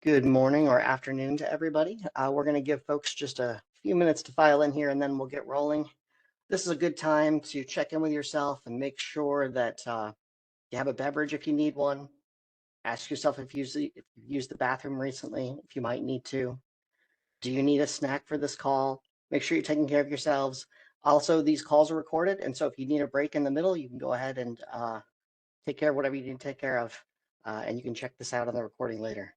Good morning or afternoon to everybody. We're going to give folks just a few minutes to file in here and then we'll get rolling. This is a good time to check in with yourself and make sure that you have a beverage if you need one. Ask yourself if you've used the bathroom recently, if you might need to. Do you need a snack for this call? Make sure you're taking care of yourselves. Also, these calls are recorded, and so if you need a break in the middle, you can go ahead and take care of whatever you need to take care of, and you can check this out on the recording later.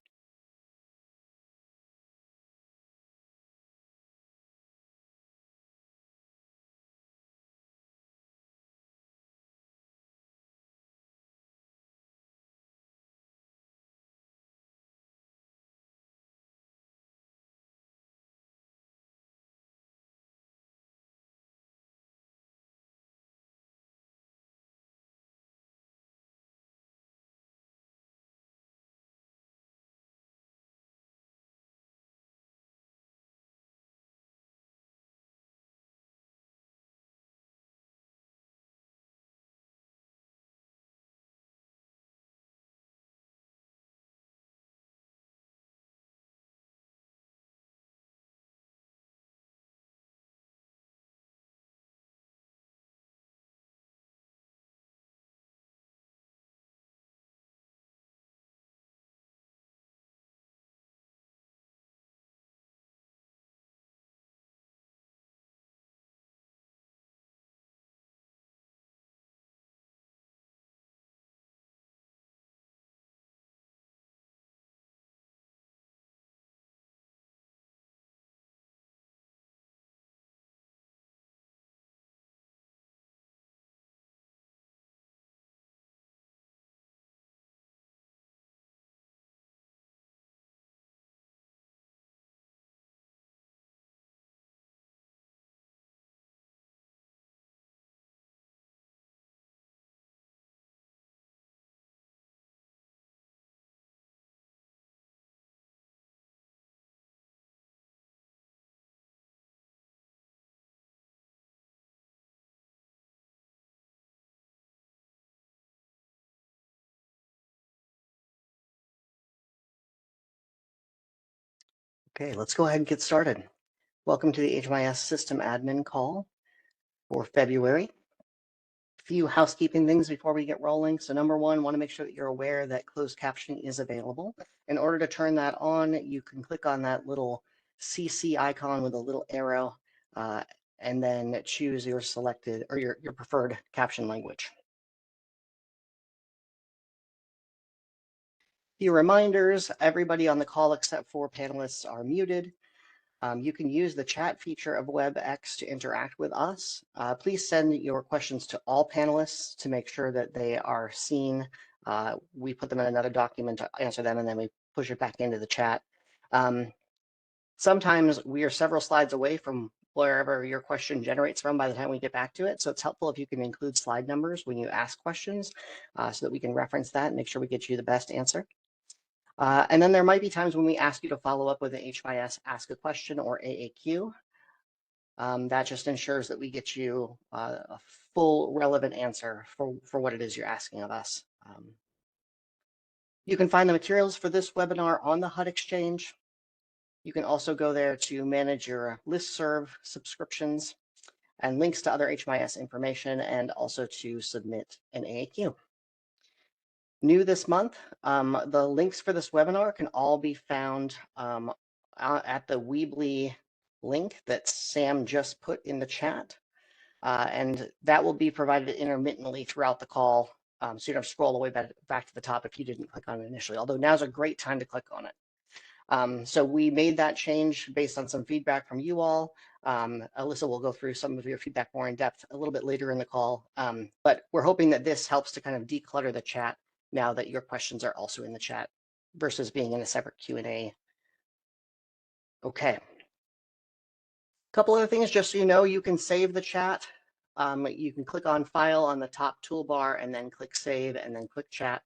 Okay, let's go ahead and get started. Welcome to the HMIS system admin call for February. A few housekeeping things before we get rolling. So number one, want to make sure that you're aware that closed captioning is available. In order to turn that on, you can click on that little CC icon with a little arrow and then choose your selected or your preferred caption language. Few reminders, everybody on the call except for panelists are muted. You can use the chat feature of WebEx to interact with us. Please send your questions to all panelists to make sure that they are seen. We put them in another document to answer them, and then we push it back into the chat. Sometimes we are several slides away from wherever your question generates from by the time we get back to it. So it's helpful if you can include slide numbers when you ask questions so that we can reference that and make sure we get you the best answer. And then there might be times when we ask you to follow up with an HMIS Ask a Question or AAQ. That just ensures that we get you a full relevant answer for what it is you're asking of us. You can find the materials for this webinar on the HUD Exchange. You can also go there to manage your listserv subscriptions and links to other HMIS information and also to submit an AAQ. New this month, the links for this webinar can all be found at the Weebly link that Sam just put in the chat. And that will be provided intermittently throughout the call. So you don't have to scroll all the way back to the top if you didn't click on it initially, although now's a great time to click on it. So we made that change based on some feedback from you all. Alyssa will go through some of your feedback more in depth a little bit later in the call. But we're hoping that this helps to kind of declutter the chat now that your questions are also in the chat versus being in a separate Q&A. Okay. Couple other things, just so you know, you can save the chat. You can click on File on the top toolbar and then click Save and then click Chat.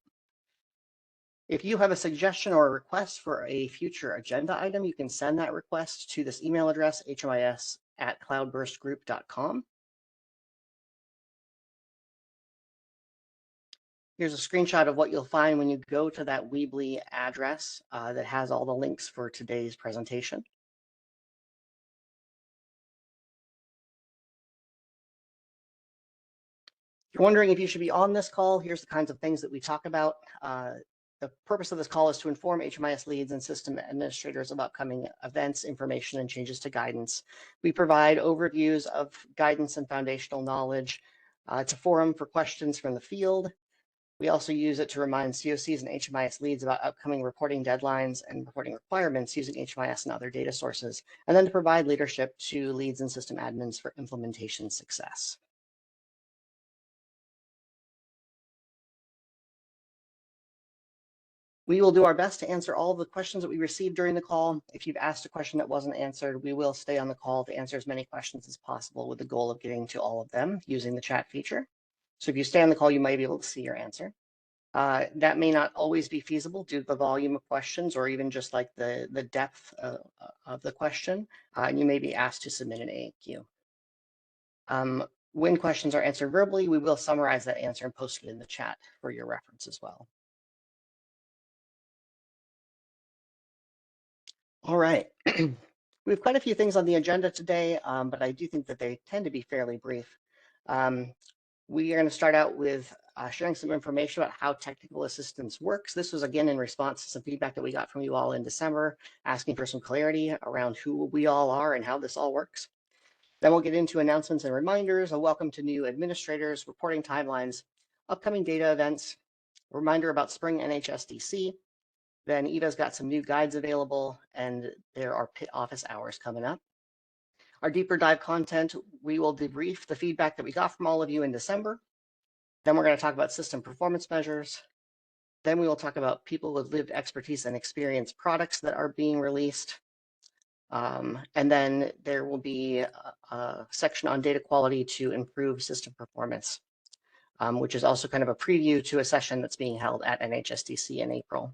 If you have a suggestion or a request for a future agenda item, you can send that request to this email address, hmis@cloudburstgroup.com. Here's a screenshot of what you'll find when you go to that Weebly address that has all the links for today's presentation. If you're wondering if you should be on this call, here's the kinds of things that we talk about. The purpose of this call is to inform HMIS leads and system administrators of upcoming events, information, and changes to guidance. We provide overviews of guidance and foundational knowledge. It's a forum for questions from the field. We also use it to remind COCs and HMIS leads about upcoming reporting deadlines and reporting requirements using HMIS and other data sources, and then to provide leadership to leads and system admins for implementation success. We will do our best to answer all of the questions that we received during the call. If you've asked a question that wasn't answered, we will stay on the call to answer as many questions as possible with the goal of getting to all of them using the chat feature. So if you stay on the call, you might be able to see your answer. That may not always be feasible due to the volume of questions or even just like the depth of the question. And you may be asked to submit an AAQ. When questions are answered verbally, we will summarize that answer and post it in the chat for your reference as well. All right. We have quite a few things on the agenda today, but I do think that they tend to be fairly brief. We are going to start out with sharing some information about how technical assistance works. This was again in response to some feedback that we got from you all in December, asking for some clarity around who we all are and how this all works. Then we'll get into announcements and reminders, a welcome to new administrators, reporting timelines, upcoming data events, a reminder about spring NHSDC. Then Eva's got some new guides available, and there are pit office hours coming up. Our deeper dive content, we will debrief the feedback that we got from all of you in December. Then we're going to talk about system performance measures. Then we will talk about people with lived expertise and experience products that are being released. And then there will be a section on data quality to improve system performance, which is also kind of a preview to a session that's being held at NHSDC in April.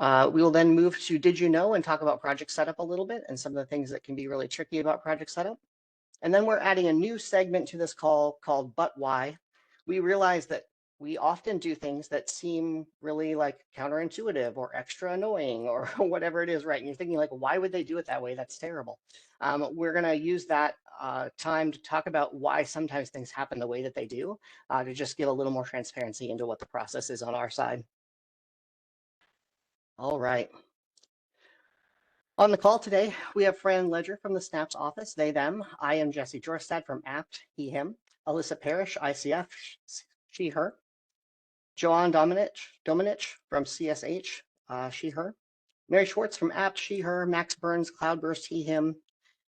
We will then move to Did You Know and talk about project setup a little bit and some of the things that can be really tricky about project setup. And then we're adding a new segment to this call called But Why. We realize that we often do things that seem really like counterintuitive or extra annoying or whatever it is, right? And you're thinking like, why would they do it that way? That's terrible. We're going to use that time to talk about why sometimes things happen the way that they do, to just give a little more transparency into what the process is on our side. All right. On the call today, we have Fran Ledger from the SNAPS office, they, them. I am Jesse Jorstad from APT, he, him. Alyssa Parrish, ICF, she, her. Joanne Dominich from CSH, she, her. Mary Schwartz from APT, she, her. Max Burns, Cloudburst, he, him.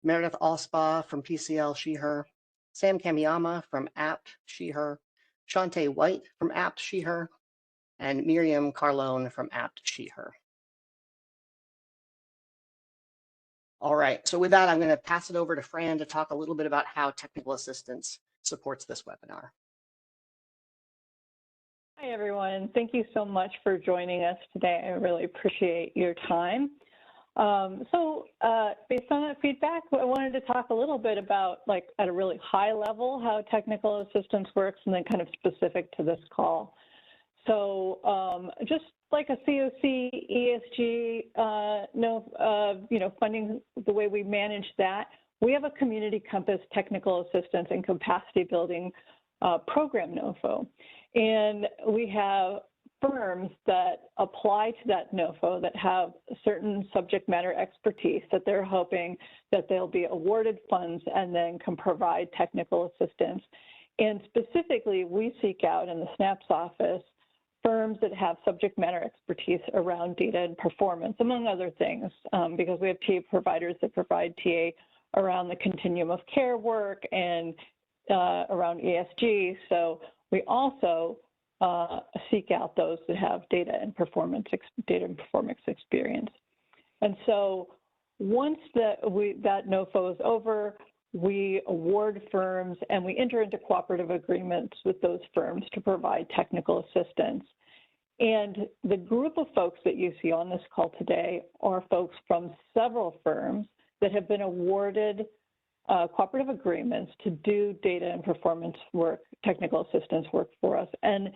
Meredith Allspa from PCL, she, her. Sam Kamiyama from APT, she, her. Shantae White from APT, she, her. And Miriam Carlone from APT, she, her. All right, so with that, I'm going to pass it over to Fran to talk a little bit about how technical assistance supports this webinar. Hi, everyone. Thank you so much for joining us today. I really appreciate your time. Based on that feedback, I wanted to talk a little bit about, like, at a really high level, how technical assistance works, and then kind of specific to this call. So just like a COC, ESG, funding, the way we manage that, we have a Community Compass Technical Assistance and Capacity Building program, NOFO. And we have firms that apply to that NOFO that have certain subject matter expertise that they're hoping that they'll be awarded funds and then can provide technical assistance. And specifically, we seek out in the SNAPS office firms that have subject matter expertise around data and performance, among other things, because we have TA providers that provide TA around the continuum of care work and around ESG. So we also seek out those that have data and performance experience. And so once that NOFO is over, we award firms and we enter into cooperative agreements with those firms to provide technical assistance. And the group of folks that you see on this call today are folks from several firms that have been awarded cooperative agreements to do data and performance work, technical assistance work for us. And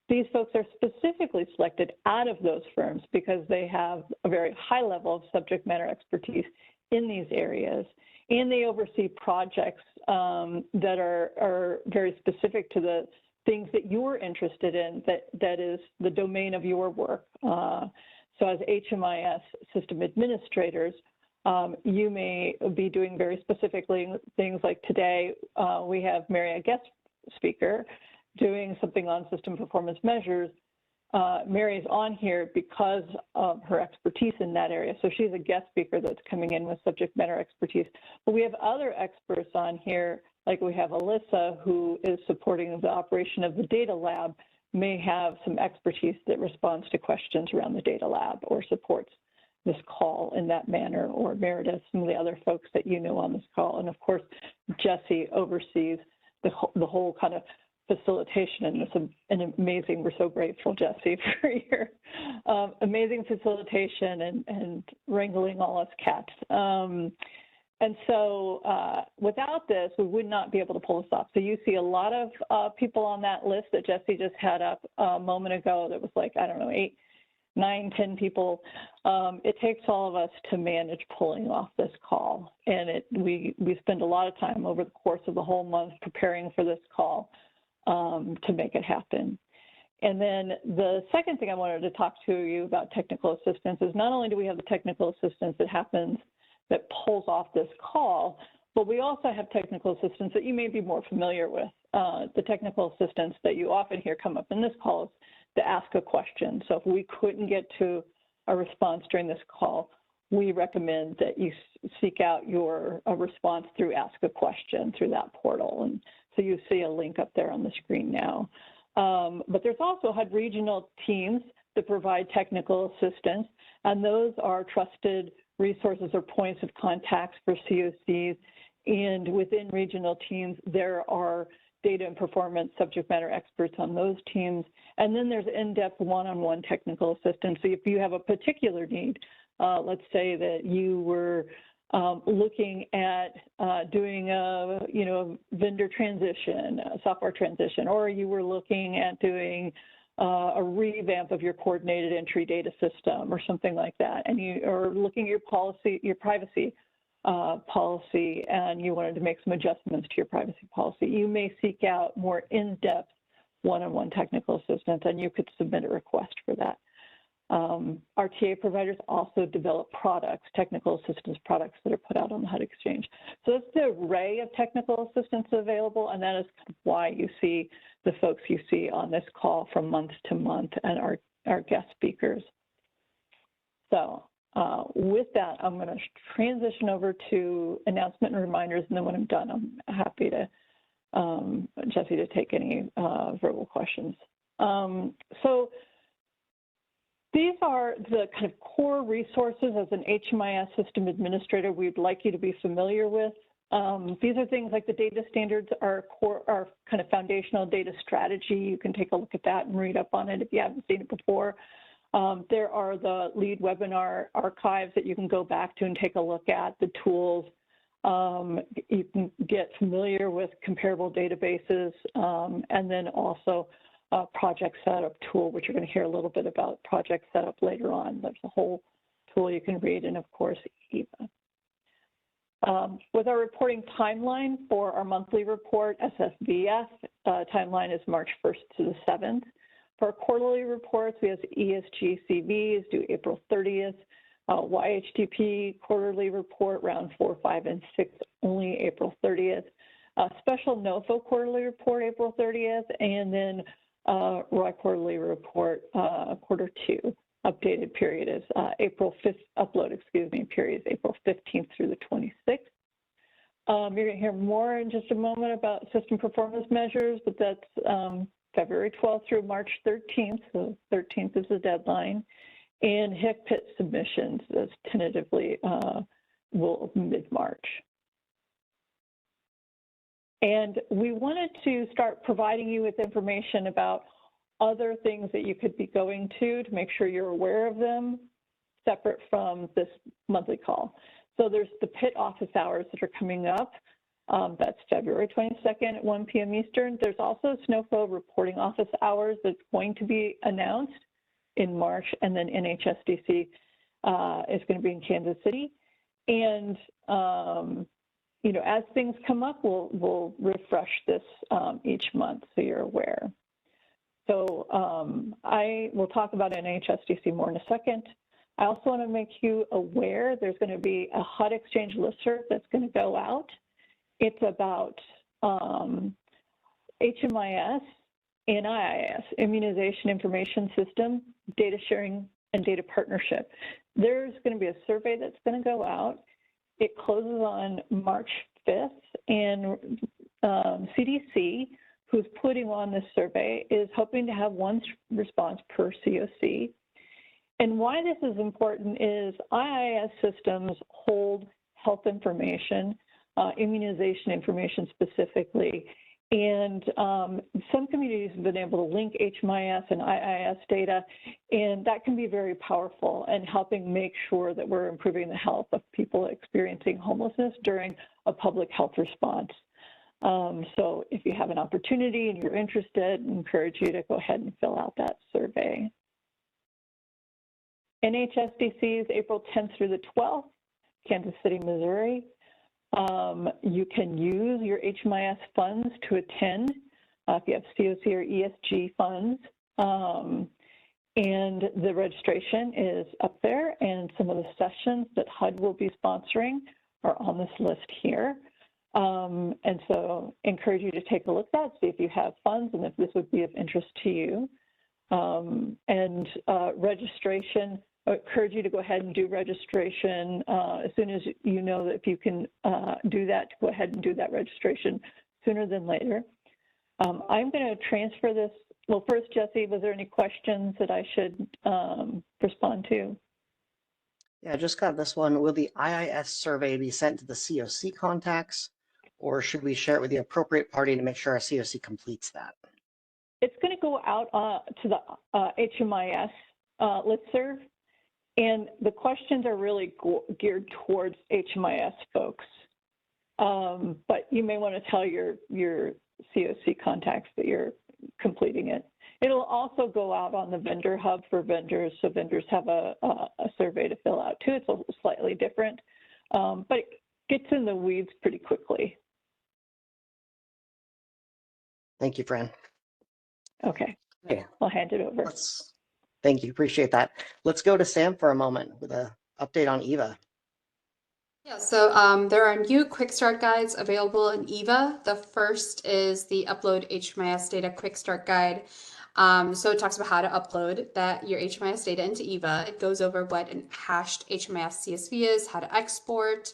these folks are specifically selected out of those firms because they have a very high level of subject matter expertise in these areas. And they oversee projects that are very specific to the things that you're interested in, that is the domain of your work. So as HMIS system administrators, you may be doing very specifically things like today, we have Mary, a guest speaker, doing something on system performance measures. Mary is on here because of her expertise in that area. So she's a guest speaker that's coming in with subject matter expertise. But we have other experts on here, like we have Alyssa, who is supporting the operation of the data lab, may have some expertise that responds to questions around the data lab or supports this call in that manner, or Meredith, some of the other folks that you know on this call. And of course, Jesse oversees the whole kind of facilitation, and it's an amazing, we're so grateful, Jesse, for your amazing facilitation and wrangling all us cats. And so without this, we would not be able to pull this off. So you see a lot of people on that list that Jesse just had up a moment ago that was like, I don't know, 8, 9, 10 people. It takes all of us to manage pulling off this call. And we spend a lot of time over the course of the whole month preparing for this call to make it happen. And then the second thing I wanted to talk to you about technical assistance is not only do we have the technical assistance that happens that pulls off this call, but we also have technical assistance that you may be more familiar with. The technical assistance that you often hear come up in this call is to ask a question. So if we couldn't get to a response during this call, we recommend that you seek out a response through Ask a Question through that portal. And so you see a link up there on the screen now. But there's also HUD regional teams that provide technical assistance, and those are trusted resources or points of contacts for COCs. And within regional teams, there are data and performance subject matter experts on those teams. And then there's in-depth one-on-one technical assistance. So if you have a particular need, let's say that you were looking at doing a vendor transition, a software transition, or you were looking at doing a revamp of your coordinated entry data system or something like that, and you are looking at your policy, your privacy policy, and you wanted to make some adjustments to your privacy policy, you may seek out more in-depth one-on-one technical assistance, and you could submit a request for that. RTA providers also develop products, technical assistance products that are put out on the HUD Exchange. So that's the array of technical assistance available, and that is why you see the folks you see on this call from month to month and our guest speakers. So with that, I'm going to transition over to announcement and reminders, and then when I'm done, I'm happy to, Jesse, to take any verbal questions. So these are the kind of core resources as an HMIS system administrator we'd like you to be familiar with. These are things like the data standards, our kind of foundational data strategy. You can take a look at that and read up on it if you haven't seen it before. There are the lead webinar archives that you can go back to and take a look at, the tools. You can get familiar with comparable databases, and then also project setup tool, which you're going to hear a little bit about project setup later on. There's a whole tool you can read, and of course, EVA. With our reporting timeline for our monthly report, SSVF, timeline is March 1st to the 7th. For our quarterly reports, we have ESG CVs due April 30th, YHTP quarterly report round 4, 5, and 6 only April 30th, special NOFO quarterly report April 30th, and then ROI quarterly report quarter 2 updated period is April 5th, upload, period is April 15th through the 26th. You're going to hear more in just a moment about system performance measures, but that's February 12th through March 13th, so 13th is the deadline. And HICPIT submissions is tentatively will mid-March. And we wanted to start providing you with information about other things that you could be going to make sure you're aware of them, separate from this monthly call. So there's the PIT office hours that are coming up That's February 22nd at 1 p.m. Eastern. There's also SNOFO reporting office hours that's going to be announced in March, and then NHSDC is going to be in Kansas City. And you know, as things come up, we'll refresh this each month so you're aware. So I will talk about NHSDC more in a second. I also want to make you aware there's going to be a HUD Exchange listserv that's going to go out. It's about HMIS and IIS, Immunization Information System, data sharing and data partnership. There's going to be a survey that's going to go out. It closes on March 5th, and CDC, who's putting on this survey, is hoping to have one response per COC. And why this is important is IIS systems hold health information, immunization information specifically, and some communities have been able to link HMIS and IIS data, and that can be very powerful in helping make sure that we're improving the health of people experiencing homelessness during a public health response. So if you have an opportunity and you're interested, I encourage you to go ahead and fill out that survey. NHSDC is April 10th through the 12th, Kansas City, Missouri. You can use your HMIS funds to attend if you have COC or ESG funds. And the registration is up there, and some of the sessions that HUD will be sponsoring are on this list here. And so encourage you to take a look at that, see if you have funds and if this would be of interest to you. Registration, I encourage you to go ahead and do registration as soon as you know that if you can do that, go ahead and do that registration sooner than later. I'm going to transfer this. Well, first, Jesse, was there any questions that I should respond to? Yeah, I just got this one. Will the IIS survey be sent to the COC contacts, or should we share it with the appropriate party to make sure our COC completes that? It's going to go out to the HMIS listserv, and the questions are really geared towards HMIS folks. But you may want to tell your COC contacts that you're completing it. It'll also go out on the vendor hub for vendors, so vendors have a survey to fill out too. It's a little slightly different, but it gets in the weeds pretty quickly. Thank you, Fran. Okay, Okay. I'll hand it over. Thank you, appreciate that. Let's go to Sam for a moment with an update on EVA. Yeah, so there are new quick start guides available in EVA. The first is the Upload HMIS Data Quick Start Guide. So it talks about how to upload your HMIS data into EVA. It goes over what an hashed HMIS CSV is, how to export,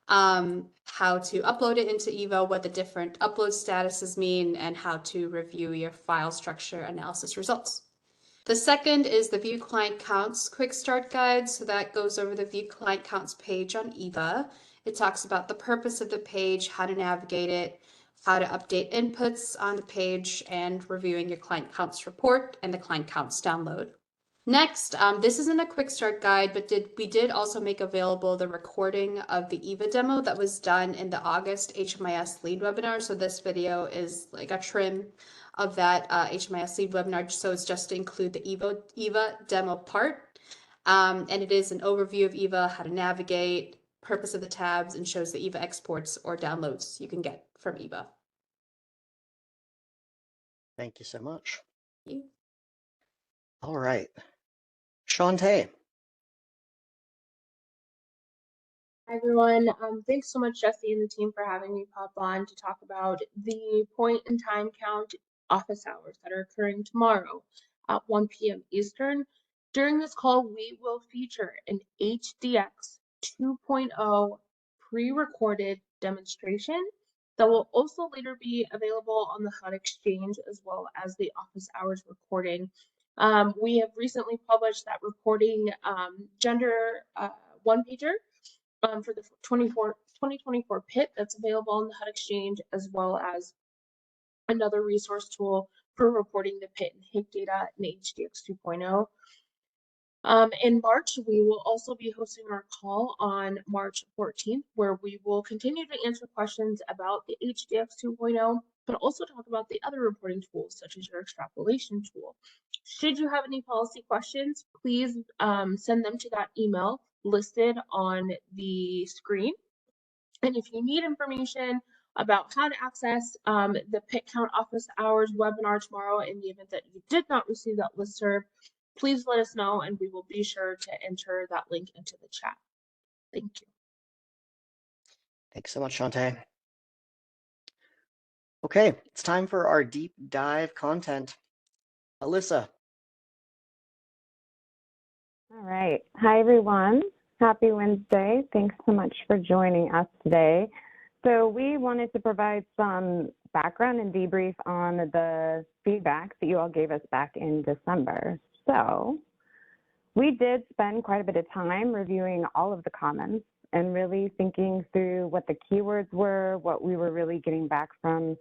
how to upload it into EVA, what the different upload statuses mean, and how to review your file structure analysis results. The second is the View Client Counts Quick Start Guide. So that goes over the View Client Counts page on EVA. It talks about the purpose of the page, how to navigate it, how to update inputs on the page, and reviewing your client counts report and the client counts download. Next, this isn't a quick start guide, but we did also make available the recording of the EVA demo that was done in the August HMIS lead webinar. So this video is like a trim of that HMIS lead webinar, so it's just to include the EVA demo part. And it is an overview of EVA, how to navigate, purpose of the tabs, and shows the EVA exports or downloads you can get from EVA. Thank you so much. Thank you. All right. Shantae. Hi everyone. Thanks so much, Jesse and the team, for having me pop on to talk about the point in time count office hours that are occurring tomorrow at 1 p.m. Eastern. During this call, we will feature an HDX 2.0 pre-recorded demonstration that will also later be available on the HUD Exchange, as well as the office hours recording. We have recently published that recording gender one-pager for the 2024 PIT that's available on the HUD Exchange, as well as another resource tool for reporting the PIT and HIG data in HDX 2.0. In March, we will also be hosting our call on March 14th, where we will continue to answer questions about the HDX 2.0, but also talk about the other reporting tools, such as your extrapolation tool. Should you have any policy questions, please send them to that email listed on the screen. And if you need information about how to access the Pitt Count office hours webinar tomorrow in the event that you did not receive that listserv, please let us know and we will be sure to enter that link into the chat. Thank you. Thanks so much, Shantae. Okay, it's time for our deep dive content. Alyssa. All right. Hi, everyone. Happy Wednesday. Thanks so much for joining us today. So we wanted to provide some background and debrief on the feedback that you all gave us back in December. So we did spend quite a bit of time reviewing all of the comments and really thinking through what the keywords were, what we were really getting back from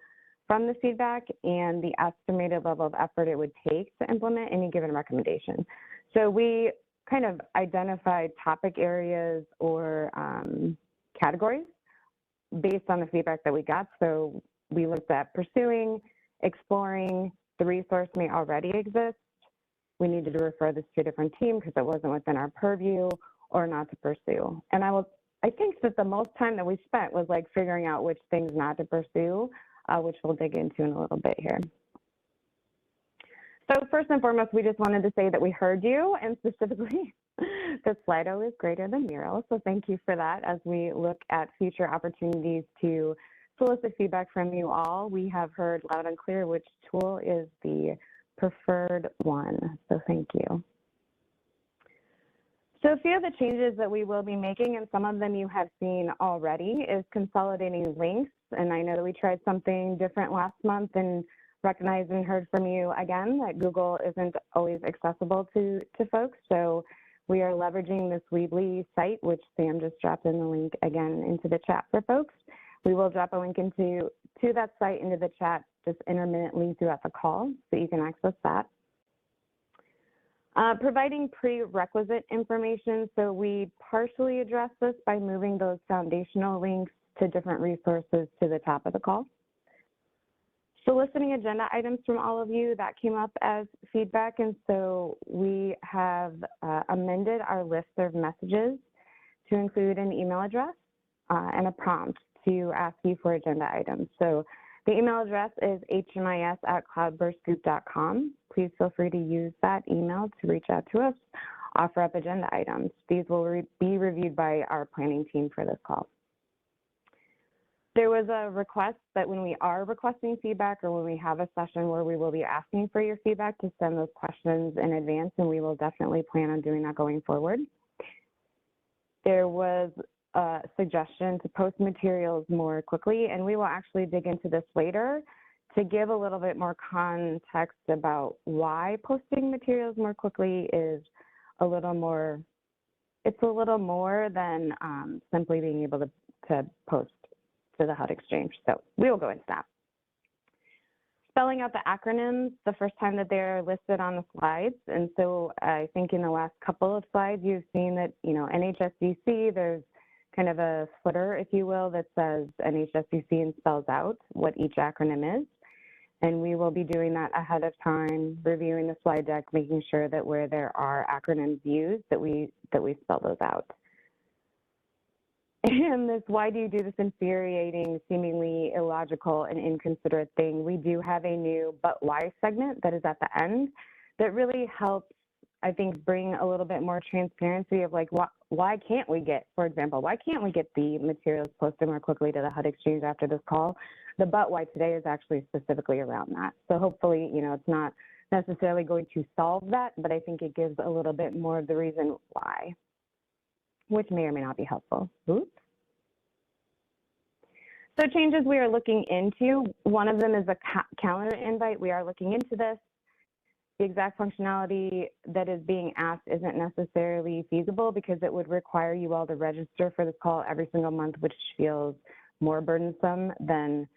the feedback, and the estimated level of effort it would take to implement any given recommendation. So we kind of identified topic areas or categories based on the feedback that we got. So we looked at pursuing, exploring, the resource may already exist, we needed to refer this to a different team because it wasn't within our purview, or not to pursue. And I think that the most time that we spent was like figuring out which things not to pursue, which we'll dig into in a little bit here. So first and foremost, we just wanted to say that we heard you, and specifically that Slido is greater than Miro. So thank you for that. As we look at future opportunities to solicit feedback from you all, we have heard loud and clear which tool is the preferred one. So thank you. So a few of the changes that we will be making, and some of them you have seen already, is consolidating links. And I know that we tried something different last month and recognized and heard from you again that Google isn't always accessible to folks. So we are leveraging this Weebly site, which Sam just dropped in the link again into the chat for folks. We will drop a link to that site into the chat just intermittently throughout the call so you can access that. Providing prerequisite information. So we partially address this by moving those foundational links to different resources to the top of the call. Soliciting agenda items from all of you, that came up as feedback, and so we have amended our listserv messages to include an email address and a prompt to ask you for agenda items. So the email address is hmis@cloudburstgroup.com. Please feel free to use that email to reach out to us, offer up agenda items. These will be reviewed by our planning team for this call. There was a request that when we are requesting feedback or when we have a session where we will be asking for your feedback, to send those questions in advance, and we will definitely plan on doing that going forward. There was a suggestion to post materials more quickly, and we will actually dig into this later to give a little bit more context about why posting materials more quickly is a little more, it's a little more than simply being able to post to the HUD Exchange. So we will go into that. Spelling out the acronyms the first time that they're listed on the slides. And so I think in the last couple of slides, you've seen that, you know, NHSBC, there's kind of a footer, if you will, that says NHSBC and spells out what each acronym is. And we will be doing that ahead of time, reviewing the slide deck, making sure that where there are acronyms used, that we spell those out. And this, why do you do this infuriating, seemingly illogical and inconsiderate thing? We do have a new but why segment that is at the end that really helps, I think, bring a little bit more transparency of like, why can't we get, for example, why can't we get the materials posted more quickly to the HUD Exchange after this call? The but why today is actually specifically around that. So hopefully, you know, it's not necessarily going to solve that, but I think it gives a little bit more of the reason why, which may or may not be helpful. Oops. So changes we are looking into, one of them is a calendar invite. We are looking into this. The exact functionality that is being asked isn't necessarily feasible because it would require you all to register for this call every single month, which feels more burdensome than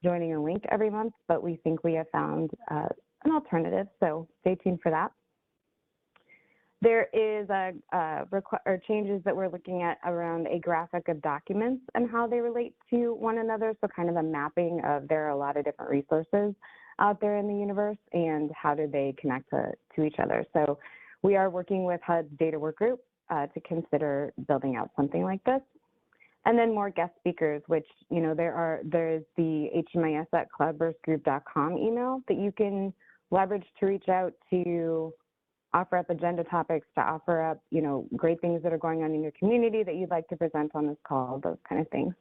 joining a link every month, but we think we have found an alternative, so stay tuned for that. There is or changes that we're looking at around a graphic of documents and how they relate to one another. So kind of a mapping of there are a lot of different resources out there in the universe and how do they connect to each other. So we are working with HUD's data work group to consider building out something like this. And then more guest speakers, which, you know, there's the HMIS at cloudburstgroup.com email that you can leverage to reach out to offer up agenda topics, to offer up, you know, great things that are going on in your community that you'd like to present on this call, those kind of things.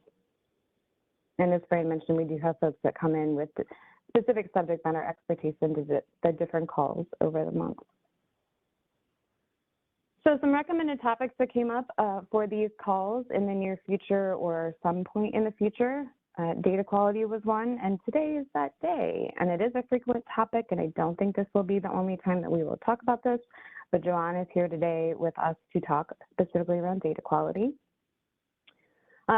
And as Fran mentioned, we do have folks that come in with specific subject matter expertise into the different calls over the month. So some recommended topics that came up for these calls in the near future or some point in the future. Data quality was one, and today is that day. And it is a frequent topic, and I don't think this will be the only time that we will talk about this, but Joanne is here today with us to talk specifically around data quality.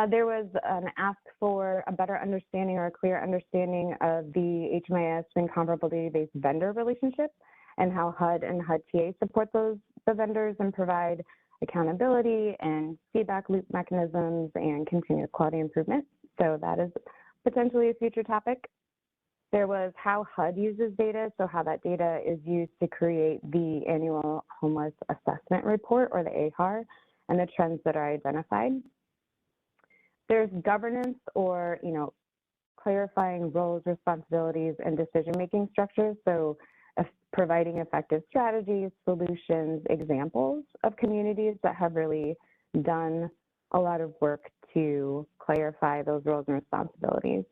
There was an ask for a better understanding or a clear understanding of the HMIS and comparable database vendor relationship and how HUD and HUD TA support the vendors and provide accountability and feedback loop mechanisms and continuous quality improvement. So that is potentially a future topic. There was how HUD uses data, so how that data is used to create the annual homeless assessment report, or the AHAR, and the trends that are identified. There's governance, or, you know, clarifying roles, responsibilities, and decision-making structures. So providing effective strategies, solutions, examples of communities that have really done a lot of work to clarify those roles and responsibilities.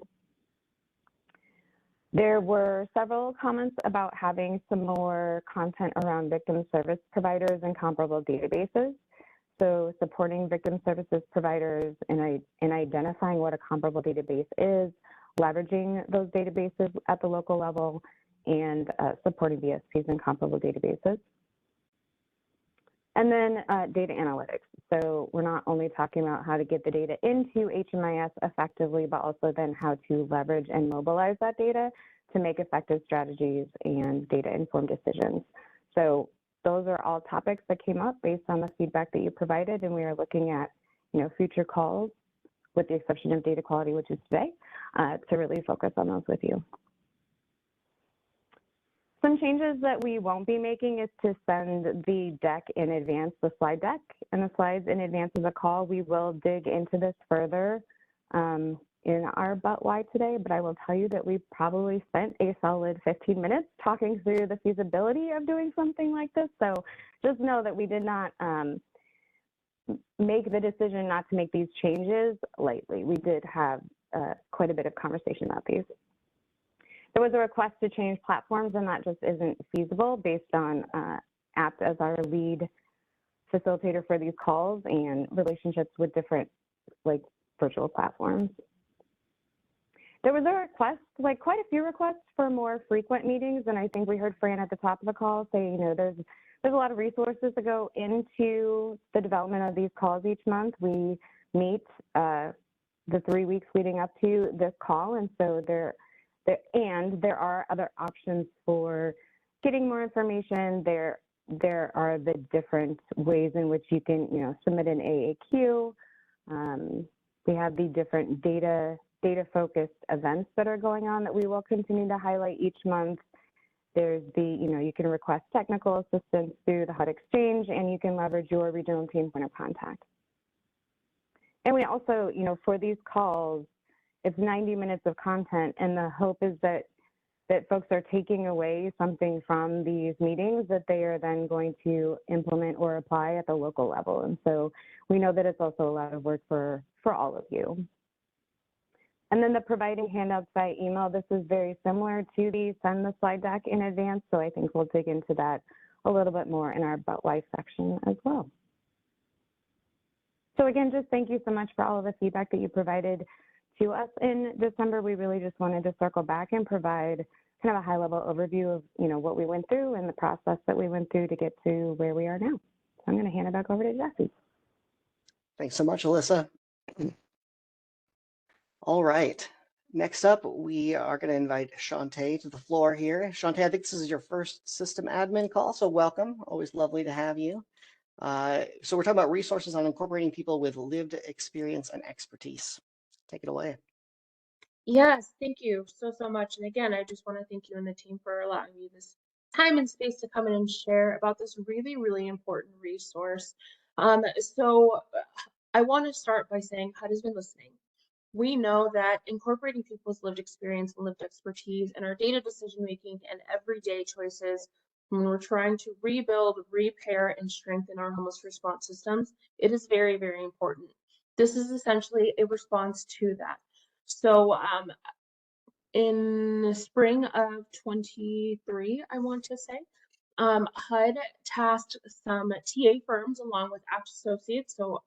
There were several comments about having some more content around victim service providers and comparable databases. So supporting victim services providers in identifying what a comparable database is, leveraging those databases at the local level, and supporting VSPs and comparable databases. And then data analytics. So we're not only talking about how to get the data into HMIS effectively, but also then how to leverage and mobilize that data to make effective strategies and data-informed decisions. So those are all topics that came up based on the feedback that you provided, and we are looking at, you know, future calls, with the exception of data quality, which is today, to really focus on those with you. Some changes that we won't be making is to send the deck in advance, the slide deck, and the slides in advance of the call. We will dig into this further in our But Why today, but I will tell you that we probably spent a solid 15 minutes talking through the feasibility of doing something like this. So just know that we did not make the decision not to make these changes lightly. We did have quite a bit of conversation about these. There was a request to change platforms, and that just isn't feasible based on APT as our lead facilitator for these calls and relationships with different virtual platforms. There was a request, quite a few requests for more frequent meetings, and I think we heard Fran at the top of the call say, you know, there's a lot of resources that go into the development of these calls each month. We meet the 3 weeks leading up to this call, and so there are other options for getting more information. There are the different ways in which you can, you know, submit an AAQ. We have the different data-focused events that are going on that we will continue to highlight each month. There's you can request technical assistance through the HUD Exchange, and you can leverage your regional team point of contact. And we also, you know, for these calls, it's 90 minutes of content, and the hope is that folks are taking away something from these meetings that they are then going to implement or apply at the local level. And so we know that it's also a lot of work for all of you. And then the providing handouts by email, this is very similar to the send the slide deck in advance, so I think we'll dig into that a little bit more in our But Why section as well. So again, just thank you so much for all of the feedback that you provided to us in December. We really just wanted to circle back and provide kind of a high-level overview of, you know, what we went through and the process that we went through to get to where we are now. So I'm going to hand it back over to Jesse. Thanks so much, Alyssa. All right. Next up, we are going to invite Shantae to the floor here. Shantae, I think this is your first system admin call, so welcome. Always lovely to have you. So we're talking about resources on incorporating people with lived experience and expertise. Take it away. Yes, thank you so much. And again, I just want to thank you and the team for allowing me this time and space to come in and share about this really important resource. I want to start by saying HUD has been listening. We know that incorporating people's lived experience and lived expertise in our data decision making and everyday choices when we're trying to rebuild, repair, and strengthen our homeless response systems, it is very important. This is essentially a response to that. So in the spring of 23, I want to say, HUD tasked some TA firms along with Apt Associates. So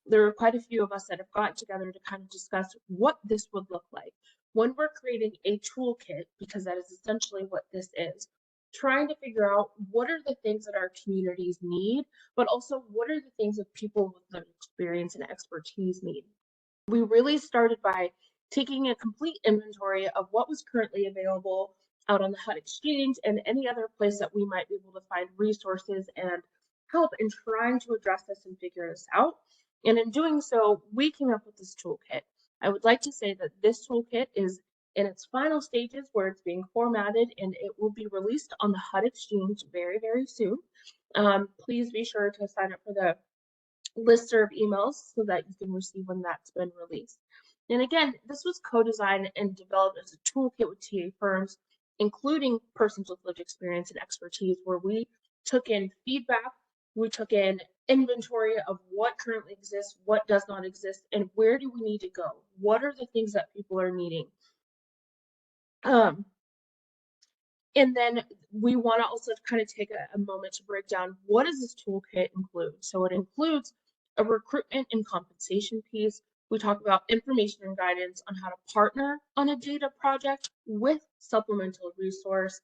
there are quite a few of us that have gotten together to kind of discuss what this would look like when we're creating a toolkit, because that is essentially what this is. Trying to figure out what are the things that our communities need, but also what are the things that people with lived experience and expertise need. We really started by taking a complete inventory of what was currently available out on the HUD Exchange and any other place that we might be able to find resources and help in trying to address this and figure this out. And in doing so, we came up with this toolkit. I would like to say that this toolkit is in its final stages where it's being formatted, and it will be released on the HUD Exchange very soon. Please be sure to sign up for the listserv emails so that you can receive when that's been released. And again, this was co-designed and developed as a toolkit with TA firms, including persons with lived experience and expertise, where we took in feedback, we took in inventory of what currently exists, what does not exist, and where do we need to go? What are the things that people are needing? And then we want to also kind of take a moment to break down what does this toolkit include. So it includes a recruitment and compensation piece. We talk about information and guidance on how to partner on a data project with supplemental resource,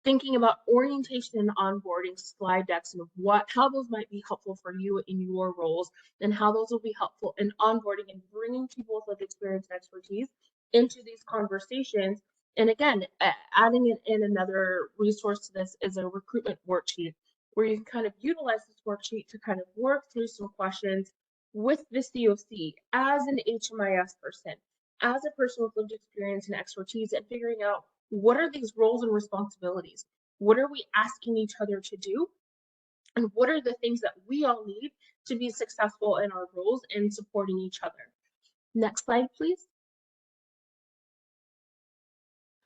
thinking about orientation and onboarding slide decks and how those might be helpful for you in your roles, and how those will be helpful in onboarding and bringing people with lived experience and expertise into these conversations. And again, adding in another resource to this is a recruitment worksheet where you can kind of utilize this worksheet to kind of work through some questions with the COC as an HMIS person, as a person with lived experience and expertise, and figuring out what are these roles and responsibilities? What are we asking each other to do? And what are the things that we all need to be successful in our roles and supporting each other? Next slide, please.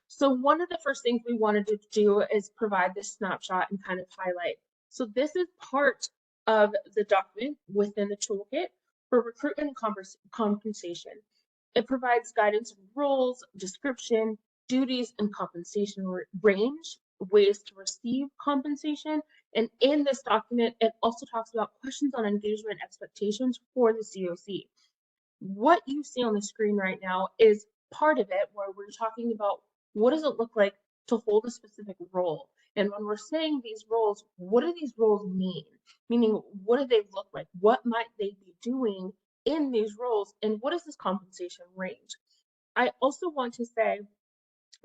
So one of the first things we wanted to do is provide this snapshot and kind of highlight. So this is part of the document within the toolkit for recruitment and compensation. It provides guidance on roles, description, duties, and compensation range, ways to receive compensation. And in this document, it also talks about questions on engagement expectations for the COC. What you see on the screen right now is part of it, where we're talking about what does it look like to hold a specific role. And when we're saying these roles, what do these roles mean? Meaning, what do they look like? What might they be doing in these roles? And what is this compensation range? I also want to say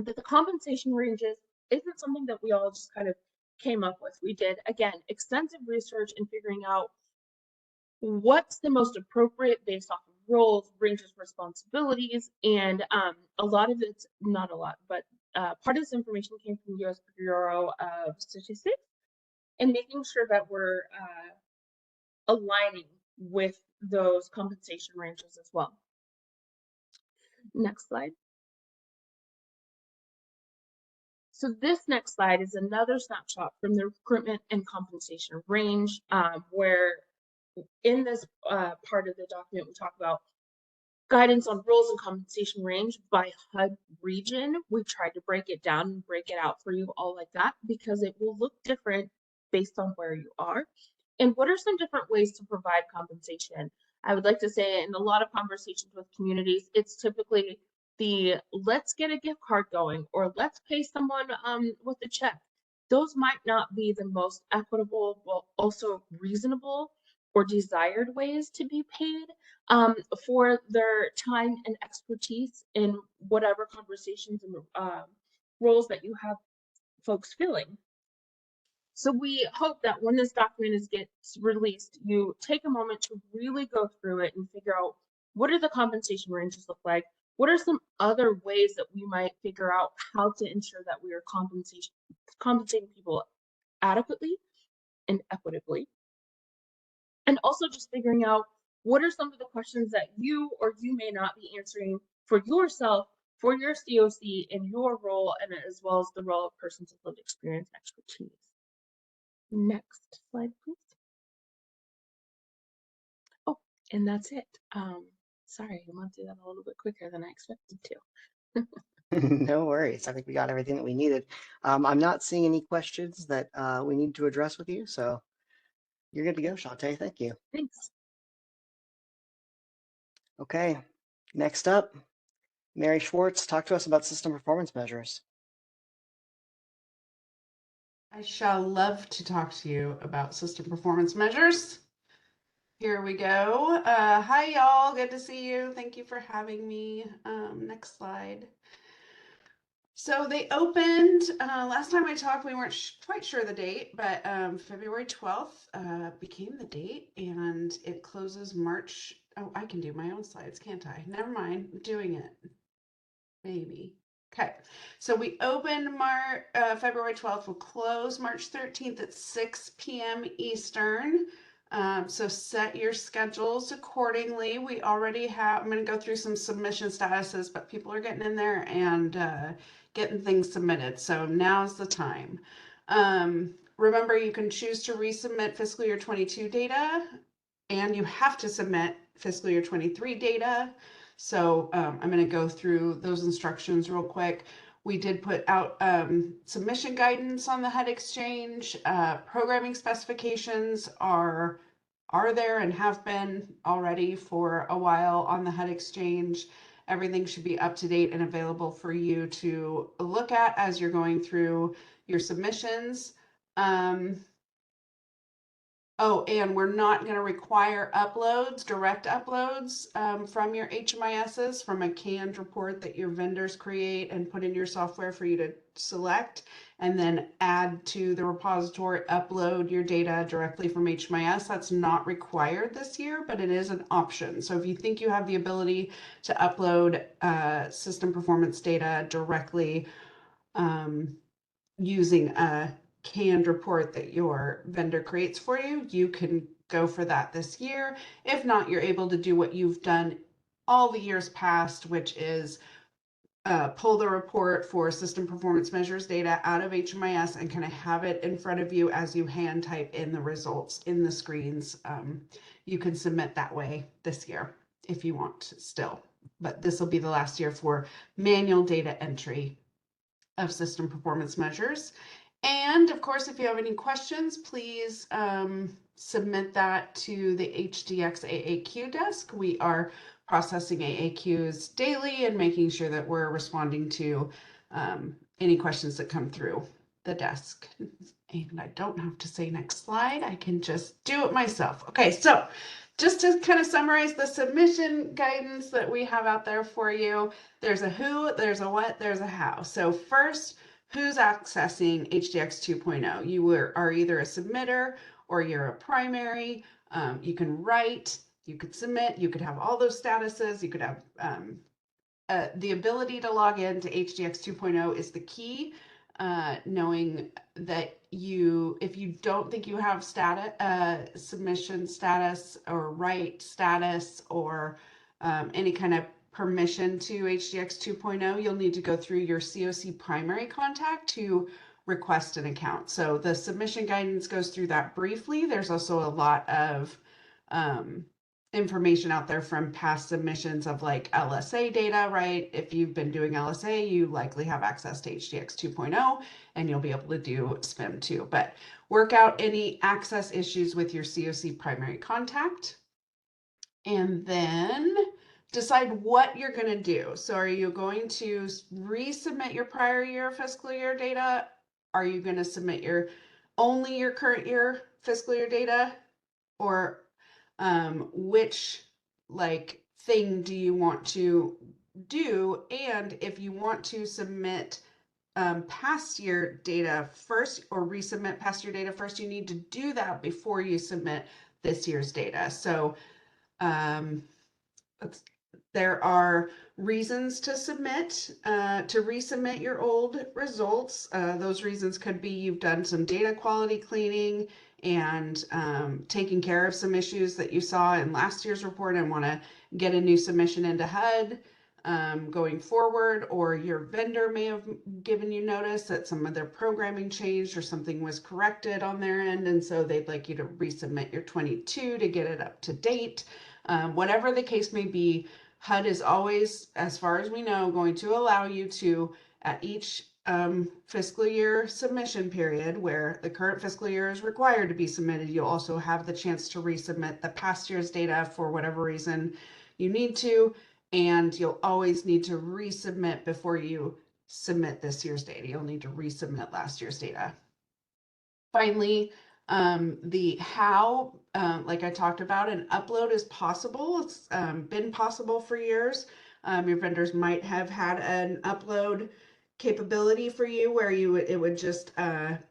that the compensation ranges isn't something that we all just kind of came up with. We did, again, extensive research in figuring out what's the most appropriate based off of roles, ranges, responsibilities, and a lot of it's, not a lot, but part of this information came from the U.S. Bureau of Statistics, and making sure that we're aligning with those compensation ranges as well. Next slide. So this next slide is another snapshot from the recruitment and compensation range, where in this part of the document we talk about guidance on roles and compensation range by HUD region. We tried to break it down and break it out for you all like that because it will look different based on where you are. And what are some different ways to provide compensation? I would like to say in a lot of conversations with communities, it's typically the let's get a gift card going or let's pay someone with a check. Those might not be the most equitable, but also reasonable or desired ways to be paid for their time and expertise in whatever conversations and roles that you have folks filling. So we hope that when this document gets released, you take a moment to really go through it and figure out what are the compensation ranges look like? What are some other ways that we might figure out how to ensure that we are compensating people adequately and equitably? And also just figuring out what are some of the questions that you or you may not be answering for yourself, for your COC in your role, and as well as the role of persons with lived experience and expertise. Next slide, please. Oh, and that's it. Sorry, I went through that a little bit quicker than I expected to. No worries. I think we got everything that we needed. I'm not seeing any questions that we need to address with you, so you're good to go, Shantae. Thank you. Thanks. Okay, next up, Mary Schwartz, talk to us about system performance measures. I shall love to talk to you about system performance measures. Here we go. Hi, y'all. Good to see you. Thank you for having me. Next slide. So they opened, last time I talked, we weren't quite sure the date, but February 12th became the date, and it closes March. Oh, I can do my own slides, can't I? Never mind, I'm doing it. Maybe. Okay, so we open February 12th, we'll close March 13th at 6 p.m. Eastern. So set your schedules accordingly. We already have, I'm going to go through some submission statuses, but people are getting in there and getting things submitted. So now's the time. Remember, you can choose to resubmit fiscal year 22 data, and you have to submit fiscal year 23 data. So I'm going to go through those instructions real quick. We did put out submission guidance on the HUD Exchange. Programming specifications are there and have been already for a while on the HUD Exchange. Everything should be up to date and available for you to look at as you're going through your submissions. Oh, and we're not going to require uploads, direct uploads from your HMISs from a canned report that your vendors create and put in your software for you to select, and then add to the repository, upload your data directly from HMIS. That's not required this year, but it is an option. So if you think you have the ability to upload system performance data directly using a canned report that your vendor creates for you, you can go for that this year. If not, you're able to do what you've done all the years past, which is pull the report for system performance measures data out of HMIS and kind of have it in front of you as you hand type in the results in the screens. You can submit that way this year if you want still, but this will be the last year for manual data entry of system performance measures. And of course, if you have any questions, please submit that to the HDX AAQ desk. We are processing AAQs daily and making sure that we're responding to any questions that come through the desk. And I don't have to say next slide. I can just do it myself. Okay, so just to kind of summarize the submission guidance that we have out there for you, there's a who, there's a what, there's a how. So first, who's accessing HDX 2.0? You are either a submitter or you're a primary. You can write, you could submit, you could have all those statuses, you could have the ability to log into HDX 2.0 is the key. Knowing that if you don't think you have submission status or write status or any kind of permission to HDX 2.0, you'll need to go through your COC primary contact to request an account. So the submission guidance goes through that briefly. There's also a lot of information out there from past submissions of like LSA data, right? If you've been doing LSA, you likely have access to HDX 2.0 and you'll be able to do SPIM too. But work out any access issues with your COC primary contact. And then decide what you're going to do. So are you going to resubmit your prior year fiscal year data? Are you going to submit only your current year fiscal year data? Or which like thing do you want to do, and if you want to submit past year data first or resubmit past year data first, you need to do that before you submit this year's data. So um, there are reasons to resubmit your old results. Those reasons could be you've done some data quality cleaning and taken care of some issues that you saw in last year's report and want to get a new submission into HUD going forward, or your vendor may have given you notice that some of their programming changed or something was corrected on their end, and so they'd like you to resubmit your 22 to get it up to date. Whatever the case may be, HUD is always, as far as we know, going to allow you to, at each fiscal year submission period where the current fiscal year is required to be submitted, you'll also have the chance to resubmit the past year's data for whatever reason you need to, and you'll always need to resubmit before you submit this year's data. You'll need to resubmit last year's data. Finally, the how, like I talked about, an upload is possible. It's been possible for years. Your vendors might have had an upload capability for you where it would just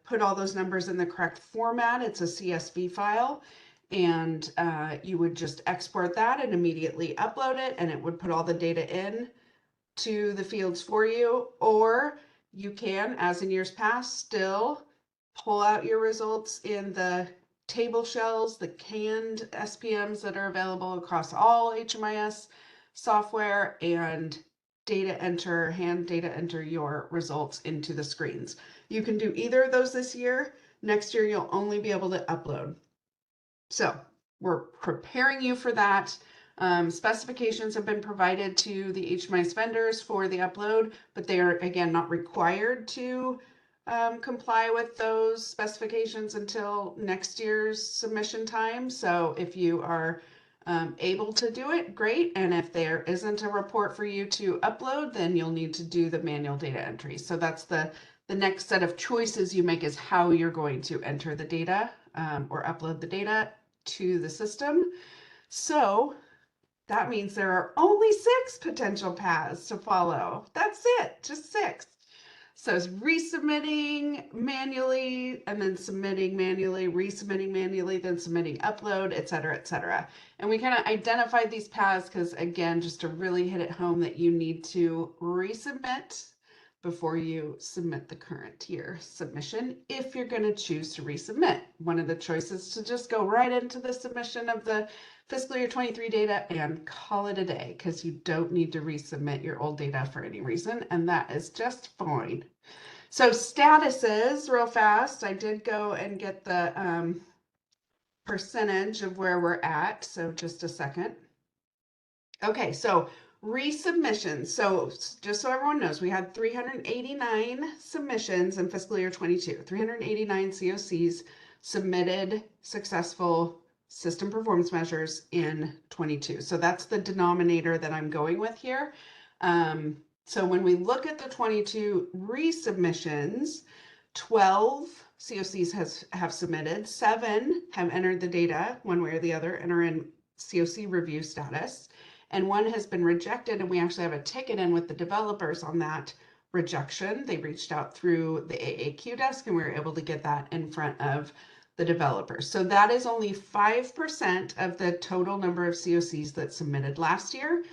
put all those numbers in the correct format. It's a CSV file, and you would just export that and immediately upload it, and it would put all the data in to the fields for you. Or you can, as in years past, still pull out your results in the table shells, the canned SPMs that are available across all HMIS software, and hand data enter your results into the screens. You can do either of those this year. Next year, you'll only be able to upload. So we're preparing you for that. Specifications have been provided to the HMIS vendors for the upload, but they are, again, not required to comply with those specifications until next year's submission time. So if you are able to do it, great. And if there isn't a report for you to upload, then you'll need to do the manual data entry. So that's the next set of choices you make, is how you're going to enter the data or upload the data to the system. So that means there are only 6 potential paths to follow. That's it, just 6. So it's resubmitting manually, and then submitting manually, resubmitting manually, then submitting upload, et cetera, et cetera. And we kind of identified these paths because, again, just to really hit it home that you need to resubmit before you submit the current year submission if you're going to choose to resubmit. One of the choices is to just go right into the submission of the fiscal year 23 data and call it a day, because you don't need to resubmit your old data for any reason, and that is just fine. So statuses, real fast, I did go and get the percentage of where we're at, so just a second. Okay, so resubmissions. So just so everyone knows, we had 389 submissions in fiscal year 22, 389 COCs submitted successful system performance measures in 22. So that's the denominator that I'm going with here. So when we look at the 22 resubmissions, 12 COCs have submitted, 7 have entered the data one way or the other and are in COC review status, and 1 has been rejected, and we actually have a ticket in with the developers on that rejection. They reached out through the AAQ desk, and we were able to get that in front of the developers. So that is only 5% of the total number of COCs that submitted last year.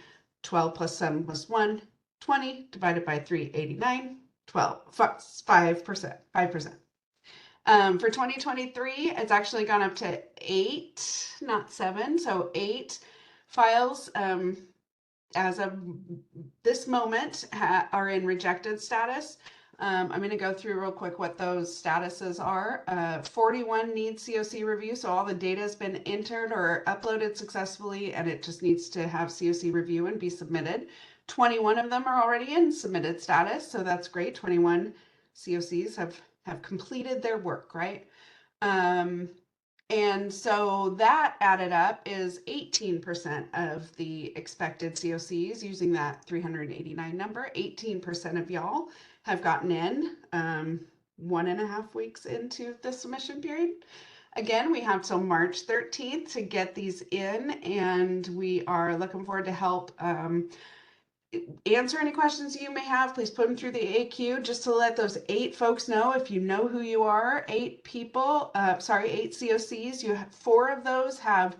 12 plus 7 plus 1, 20, divided by 3, 89, 12, 5%, 5%. For 2023, it's actually gone up to 8, not 7, so 8 files as of this moment are in rejected status. I'm going to go through real quick what those statuses are. 41 need COC review, so all the data has been entered or uploaded successfully, and it just needs to have COC review and be submitted. 21 of them are already in submitted status, so that's great. 21 COCs have completed their work, right? And so that added up is 18% of the expected COCs, using that 389 number. 18% of y'all have gotten in 1.5 weeks into the submission period. Again, we have till March 13th to get these in, and we are looking forward to help answer any questions you may have. Please put them through the AQ just to let those 8 folks know, if you know who you are. 8 people, 8 COCs. You have 4 of those have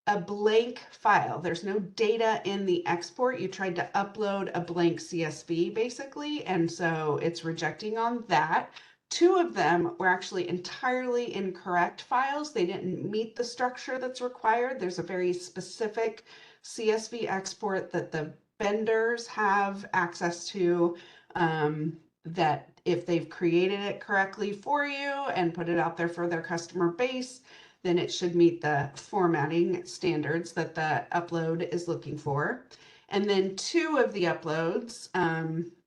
a blank file. There's no data in the export. You tried to upload a blank CSV basically, and so it's rejecting on that. 2 of them were actually entirely incorrect files. They didn't meet the structure that's required. There's a very specific CSV export that the vendors have access to, that if they've created it correctly for you and put it out there for their customer base, then it should meet the formatting standards that the upload is looking for. And then 2 of the uploads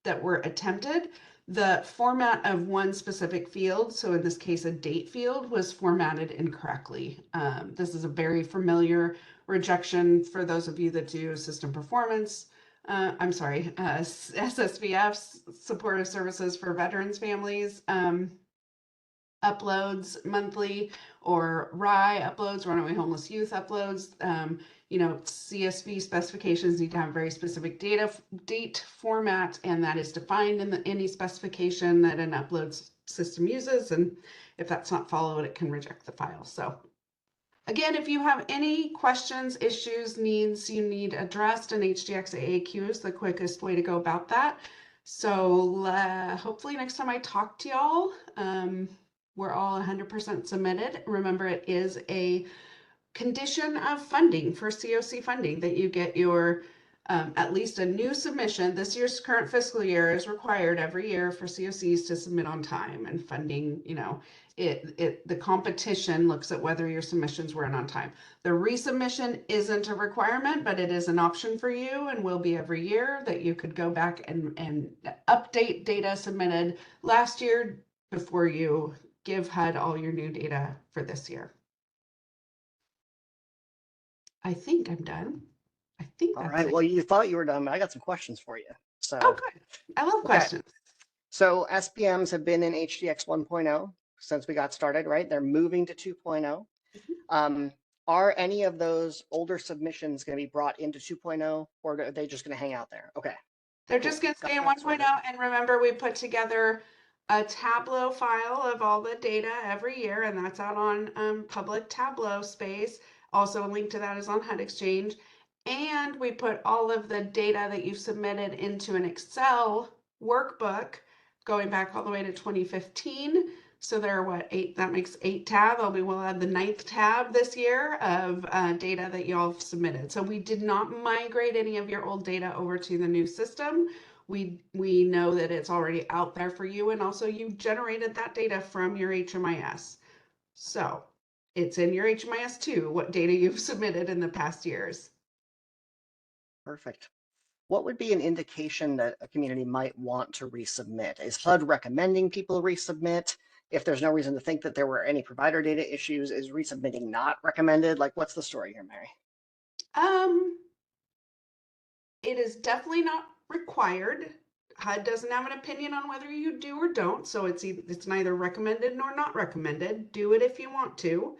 that were attempted, the format of one specific field, so in this case a date field, was formatted incorrectly. This is a very familiar rejection for those of you that do system performance. SSVFs, supportive services for veterans families. Uploads monthly, or RI uploads, runaway homeless youth uploads. CSV specifications need to have very specific date format, and that is defined in any specification that an upload system uses. And if that's not followed, it can reject the file. So again, if you have any questions, issues, needs you need addressed, an HDX AAQ is the quickest way to go about that. So hopefully next time I talk to y'all, we're all 100% submitted. Remember, it is a condition of funding for COC funding that you get your at least a new submission. This year's current fiscal year is required every year for COCs to submit on time, and funding, the competition looks at whether your submissions were in on time. The resubmission isn't a requirement, but it is an option for you, and will be every year, that you could go back and update data submitted last year before you give HUD all your new data for this year. I think I'm done. I think All that's right. it. Well, you thought you were done, but I got some questions for you. So, Oh, good. I love questions. So SPMs have been in HDX 1.0 since we got started, right? They're moving to 2.0. Are any of those older submissions going to be brought into 2.0, or are they just going to hang out there? Okay. They're just going to stay in 1.0. And remember, we put together a Tableau file of all the data every year, and that's out on public Tableau space. Also, a link to that is on HUD Exchange. And we put all of the data that you've submitted into an Excel workbook going back all the way to 2015. So there are 8, that makes 8 tabs. We'll add the 9th tab this year of data that y'all have submitted. So we did not migrate any of your old data over to the new system. We know that it's already out there for you, and also you generated that data from your HMIS. So it's in your HMIS too, what data you've submitted in the past years. Perfect. What would be an indication that a community might want to resubmit? Is HUD recommending people resubmit? If there's no reason to think that there were any provider data issues, is resubmitting not recommended? Like, what's the story here, Mary? It is definitely not required. HUD doesn't have an opinion on whether you do or don't, so it's neither recommended nor not recommended. Do it if you want to.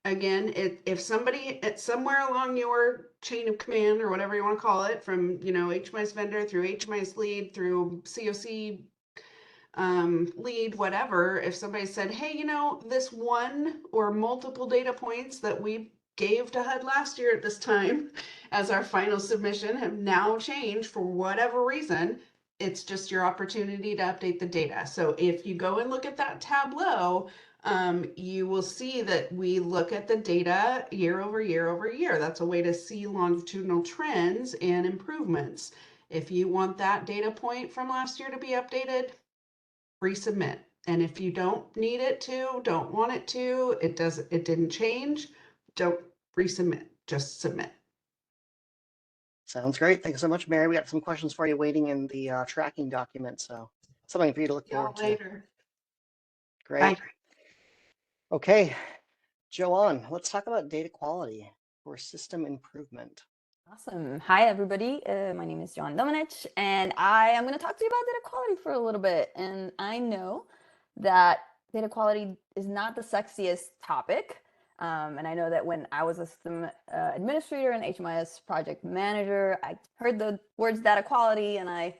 Again, if somebody somewhere along your chain of command, or whatever you want to call it, from HMIS vendor through HMIS lead through COC lead, whatever, if somebody said, hey, this one or multiple data points that we gave to HUD last year at this time as our final submission have now changed for whatever reason, it's just your opportunity to update the data. So if you go and look at that Tableau, you will see that we look at the data year over year over year. That's a way to see longitudinal trends and improvements. If you want that data point from last year to be updated, resubmit. And if you don't need it to, don't want it to, it didn't change, don't resubmit, just submit. Sounds great. Thanks so much, Mary. We got some questions for you waiting in the tracking document, so something for you to look forward to. Later. Great. Bye. Okay, Joanne, let's talk about data quality for system improvement. Awesome. Hi, everybody. My name is Joanne Domenech, and I am going to talk to you about data quality for a little bit. And I know that data quality is not the sexiest topic. And I know that when I was a system administrator and HMIS project manager, I heard the words data quality and I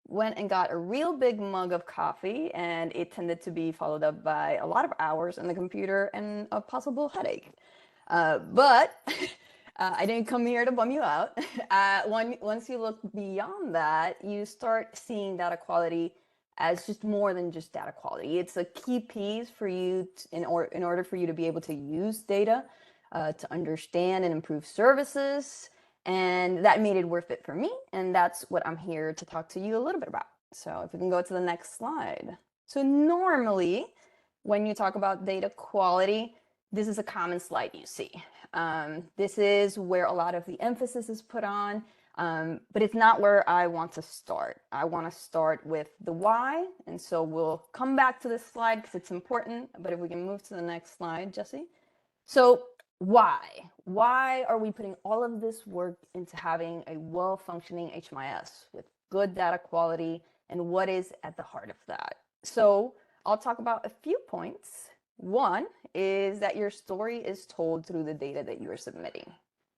went and got a real big mug of coffee, and it tended to be followed up by a lot of hours on the computer and a possible headache. But I didn't come here to bum you out. Once you look beyond that, you start seeing data quality as just more than just data quality. It's a key piece for you in order for you to be able to use data, to understand and improve services. And that made it worth it for me. And that's what I'm here to talk to you a little bit about. So if we can go to the next slide. So normally, when you talk about data quality, this is a common slide you see. This is where a lot of the emphasis is put on, but it's not where I want to start. I want to start with the why. And so we'll come back to this slide because it's important. But if we can move to the next slide, Jesse. So why? Why are we putting all of this work into having a well-functioning HMIS with good data quality, and what is at the heart of that? So I'll talk about a few points. One is that your story is told through the data that you are submitting.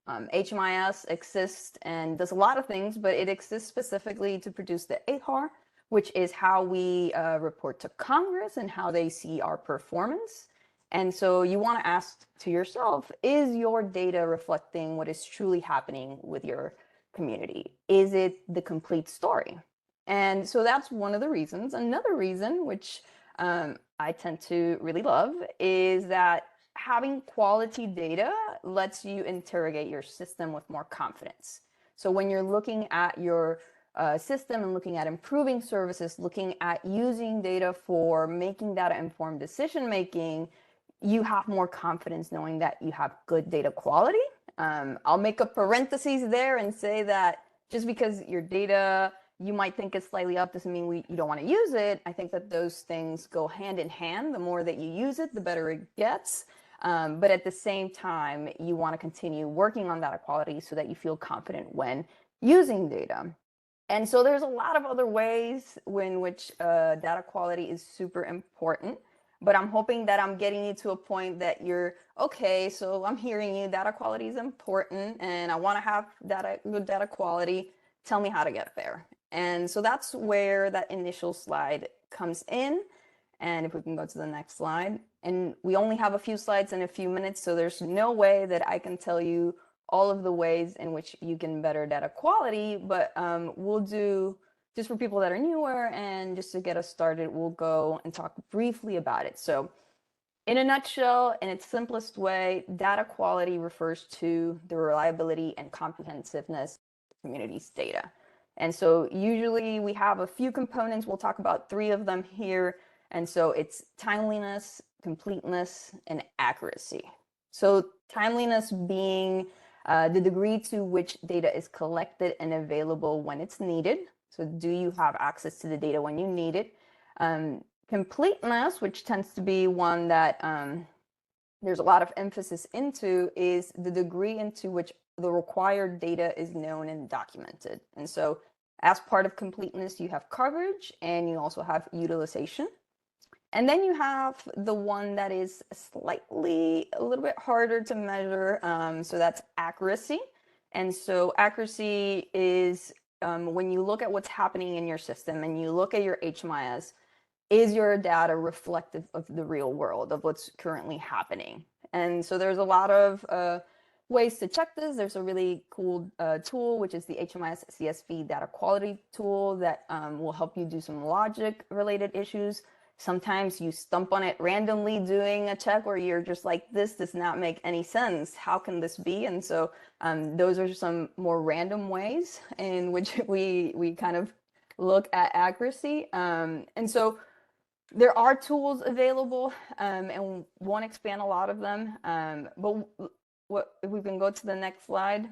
HMIS exists and does a lot of things, but it exists specifically to produce the AHAR, which is how we report to Congress and how they see our performance. And so you want to ask to yourself, is your data reflecting what is truly happening with your community? Is it the complete story? And so that's one of the reasons. Another reason, which I tend to really love, is that having quality data lets you interrogate your system with more confidence. So when you're looking at your system and looking at improving services, looking at using data for making data-informed decision-making, you have more confidence knowing that you have good data quality. I'll make a parenthesis there and say that just because your data you might think is slightly up doesn't mean you don't want to use it. I think that those things go hand in hand. The more that you use it, the better it gets. But at the same time, you want to continue working on data quality so that you feel confident when using data. And so there's a lot of other ways in which data quality is super important. But I'm hoping that I'm getting you to a point that you're, okay, so I'm hearing you, data quality is important, and I want to have good data quality. Tell me how to get there. And so that's where that initial slide comes in. And if we can go to the next slide. And we only have a few slides in a few minutes, so there's no way that I can tell you all of the ways in which you can better data quality, but we'll do, just for people that are newer and just to get us started, we'll go and talk briefly about it. So in a nutshell, in its simplest way, data quality refers to the reliability and comprehensiveness of the community's data. And so usually we have a few components. We'll talk about 3 of them here. And so it's timeliness, completeness, and accuracy. So timeliness being the degree to which data is collected and available when it's needed. So do you have access to the data when you need it? Completeness, which tends to be one that there's a lot of emphasis into, is the degree into which the required data is known and documented. And so as part of completeness, you have coverage and you also have utilization. And then you have the one that is slightly a little bit harder to measure. So that's accuracy. And so accuracy is when you look at what's happening in your system and you look at your HMIS, is your data reflective of the real world, of what's currently happening? And so there's a lot of ways to check this. There's a really cool tool, which is the HMIS CSV data quality tool that will help you do some logic related issues. Sometimes you stump on it randomly doing a check where you're just like, this does not make any sense. How can this be? And so those are some more random ways in which we kind of look at accuracy. And so there are tools available and won't expand a lot of them. But if we can go to the next slide.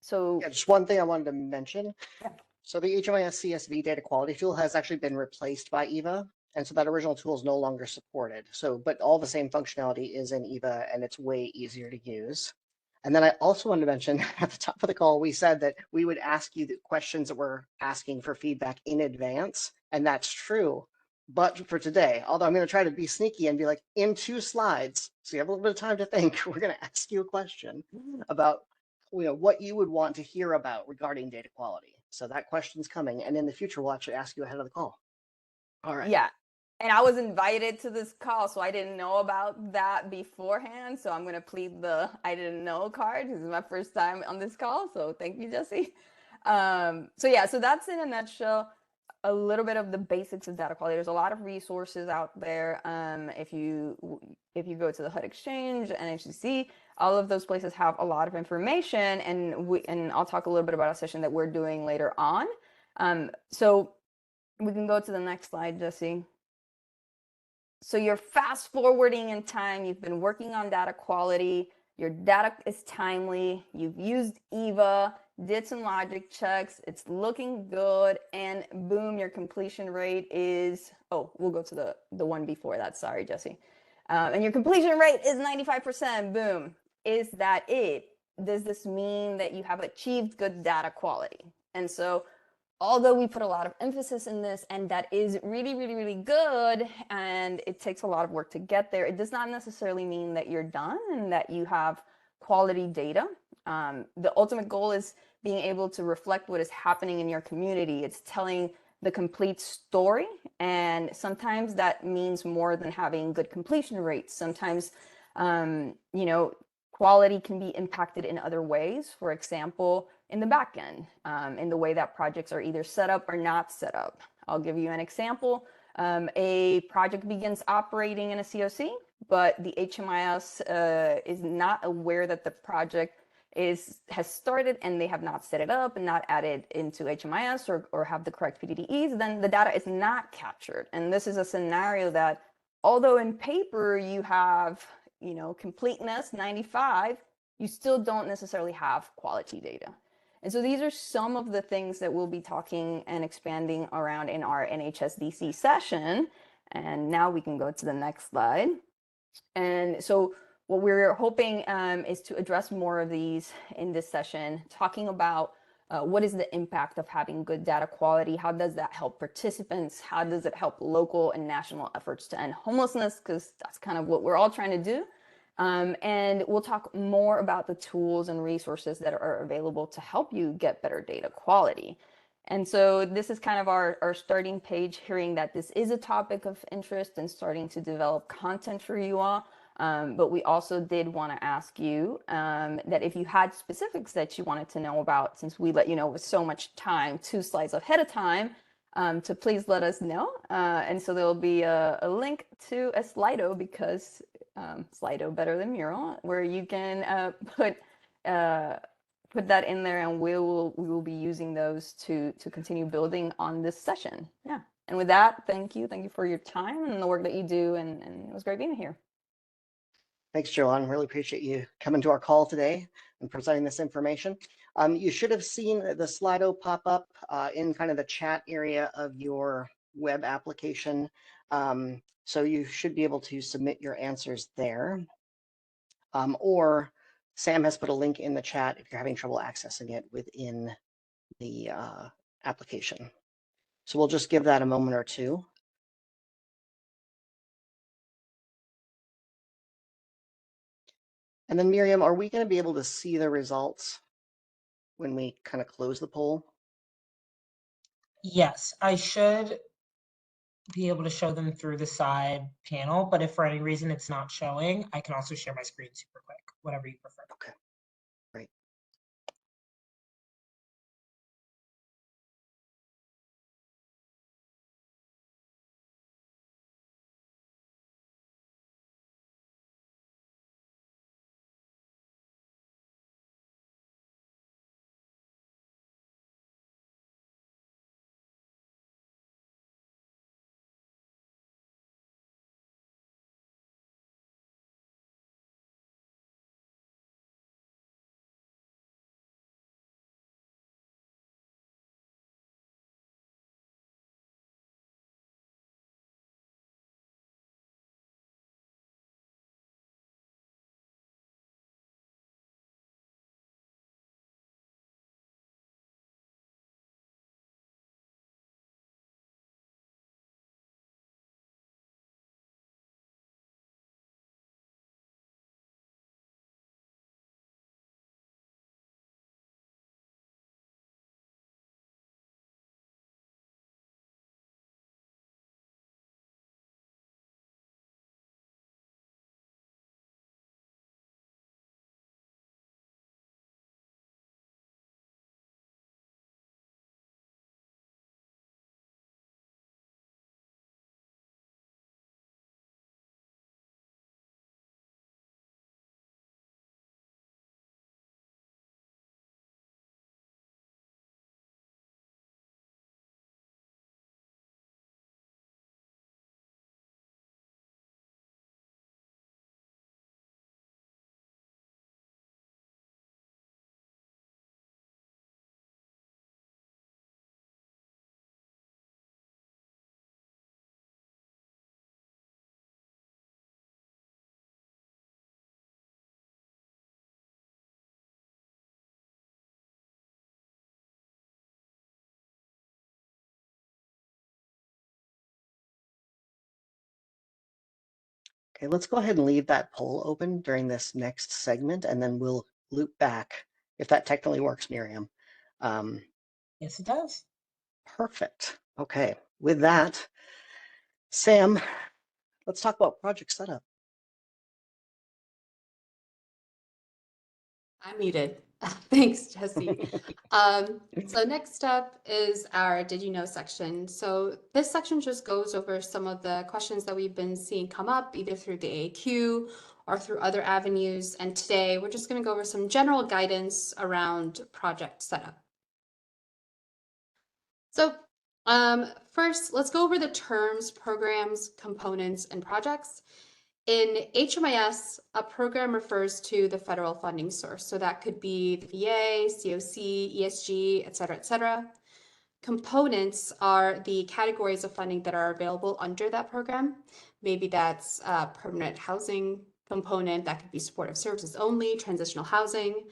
So Yeah, just one thing I wanted to mention. Yeah. So the HMIS CSV data quality tool has actually been replaced by EVA. And so that original tool is no longer supported. So, but all the same functionality is in EVA and it's way easier to use. And then I also wanted to mention at the top of the call, we said that we would ask you the questions that we're asking for feedback in advance. And that's true. But for today, although I'm going to try to be sneaky and be like, in 2 slides, so you have a little bit of time to think, we're going to ask you a question about what you would want to hear about regarding data quality. So that question's coming, and in the future, we'll actually ask you ahead of the call. All right. Yeah. And I was invited to this call, so I didn't know about that beforehand. So I'm going to plead the I didn't know card. This is my first time on this call. So thank you, Jesse. So that's in a nutshell a little bit of the basics of data quality. There's a lot of resources out there. If you go to the HUD Exchange and HCC, all of those places have a lot of information, and I'll talk a little bit about a session that we're doing later on. So we can go to the next slide, Jesse. So you're fast forwarding in time. You've been working on data quality. Your data is timely. You've used EVA, did some logic checks. It's looking good. And boom, your completion rate is, oh, we'll go to the one before that. Sorry, Jesse. And your completion rate is 95%. Boom. Is that it? Does this mean that you have achieved good data quality? And so although we put a lot of emphasis in this, and that is really, really, really good, and it takes a lot of work to get there, it does not necessarily mean that you're done and that you have quality data. The ultimate goal is being able to reflect what is happening in your community. It's telling the complete story, and sometimes that means more than having good completion rates. Sometimes, quality can be impacted in other ways. For example, in the back end, in the way that projects are either set up or not set up. I'll give you an example. A project begins operating in a COC, but the HMIS is not aware that the project has started and they have not set it up and not added into HMIS or have the correct PDDEs, then the data is not captured. And this is a scenario that, although in paper you have completeness 95, you still don't necessarily have quality data. And so these are some of the things that we'll be talking and expanding around in our NHSDC session. And now we can go to the next slide. And so what we're hoping is to address more of these in this session, talking about what is the impact of having good data quality? How does that help participants? How does it help local and national efforts to end homelessness? Because that's kind of what we're all trying to do. And we'll talk more about the tools and resources that are available to help you get better data quality. And so this is kind of our starting page, hearing that this is a topic of interest and starting to develop content for you all. But we also did want to ask you that if you had specifics that you wanted to know about, since we let you know with so much time, 2 slides ahead of time, to please let us know. And so there'll be a link to a Slido, because Slido better than Mural, where you can put that in there, and we will be using those to continue building on this session. Yeah. And with that, thank you for your time and the work that you do, and it was great being here. Thanks, Joanne. Really appreciate you coming to our call today and presenting this information. You should have seen the Slido pop up in kind of the chat area of your web application. So you should be able to submit your answers there. Or Sam has put a link in the chat if you're having trouble accessing it within the application. So we'll just give that a moment or two. And then Miriam, are we going to be able to see the results when we kind of close the poll? Yes, I should be able to show them through the side panel, but if for any reason it's not showing, I can also share my screen super quick, whatever you prefer. Okay, great. Okay, let's go ahead and leave that poll open during this next segment, and then we'll loop back if that technically works, Miriam. Yes, it does. Perfect. Okay, with that, Sam, let's talk about project setup. I'm muted. Thanks, Jesse. So next up is our Did You Know section. So this section just goes over some of the questions that we've been seeing come up either through the AAQ or through other avenues. And today we're just going to go over some general guidance around project setup. So first, let's go over the terms, programs, components, and projects. In HMIS, a program refers to the federal funding source. So that could be the VA, COC, ESG, et cetera, et cetera. Components are the categories of funding that are available under that program. Maybe that's a permanent housing component, that could be supportive services only, transitional housing.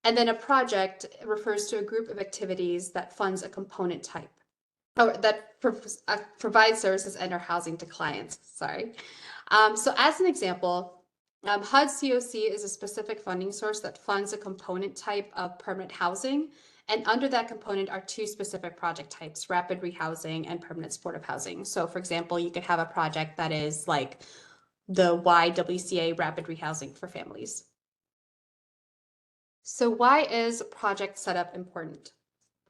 And then a project refers to a group of activities that funds a component type, or that provides services and or housing to clients, sorry. So as an example, HUD COC is a specific funding source that funds a component type of permanent housing. And under that component are two specific project types, rapid rehousing and permanent supportive housing. So for example, you could have a project that is like the YWCA rapid rehousing for families. So why is project setup important?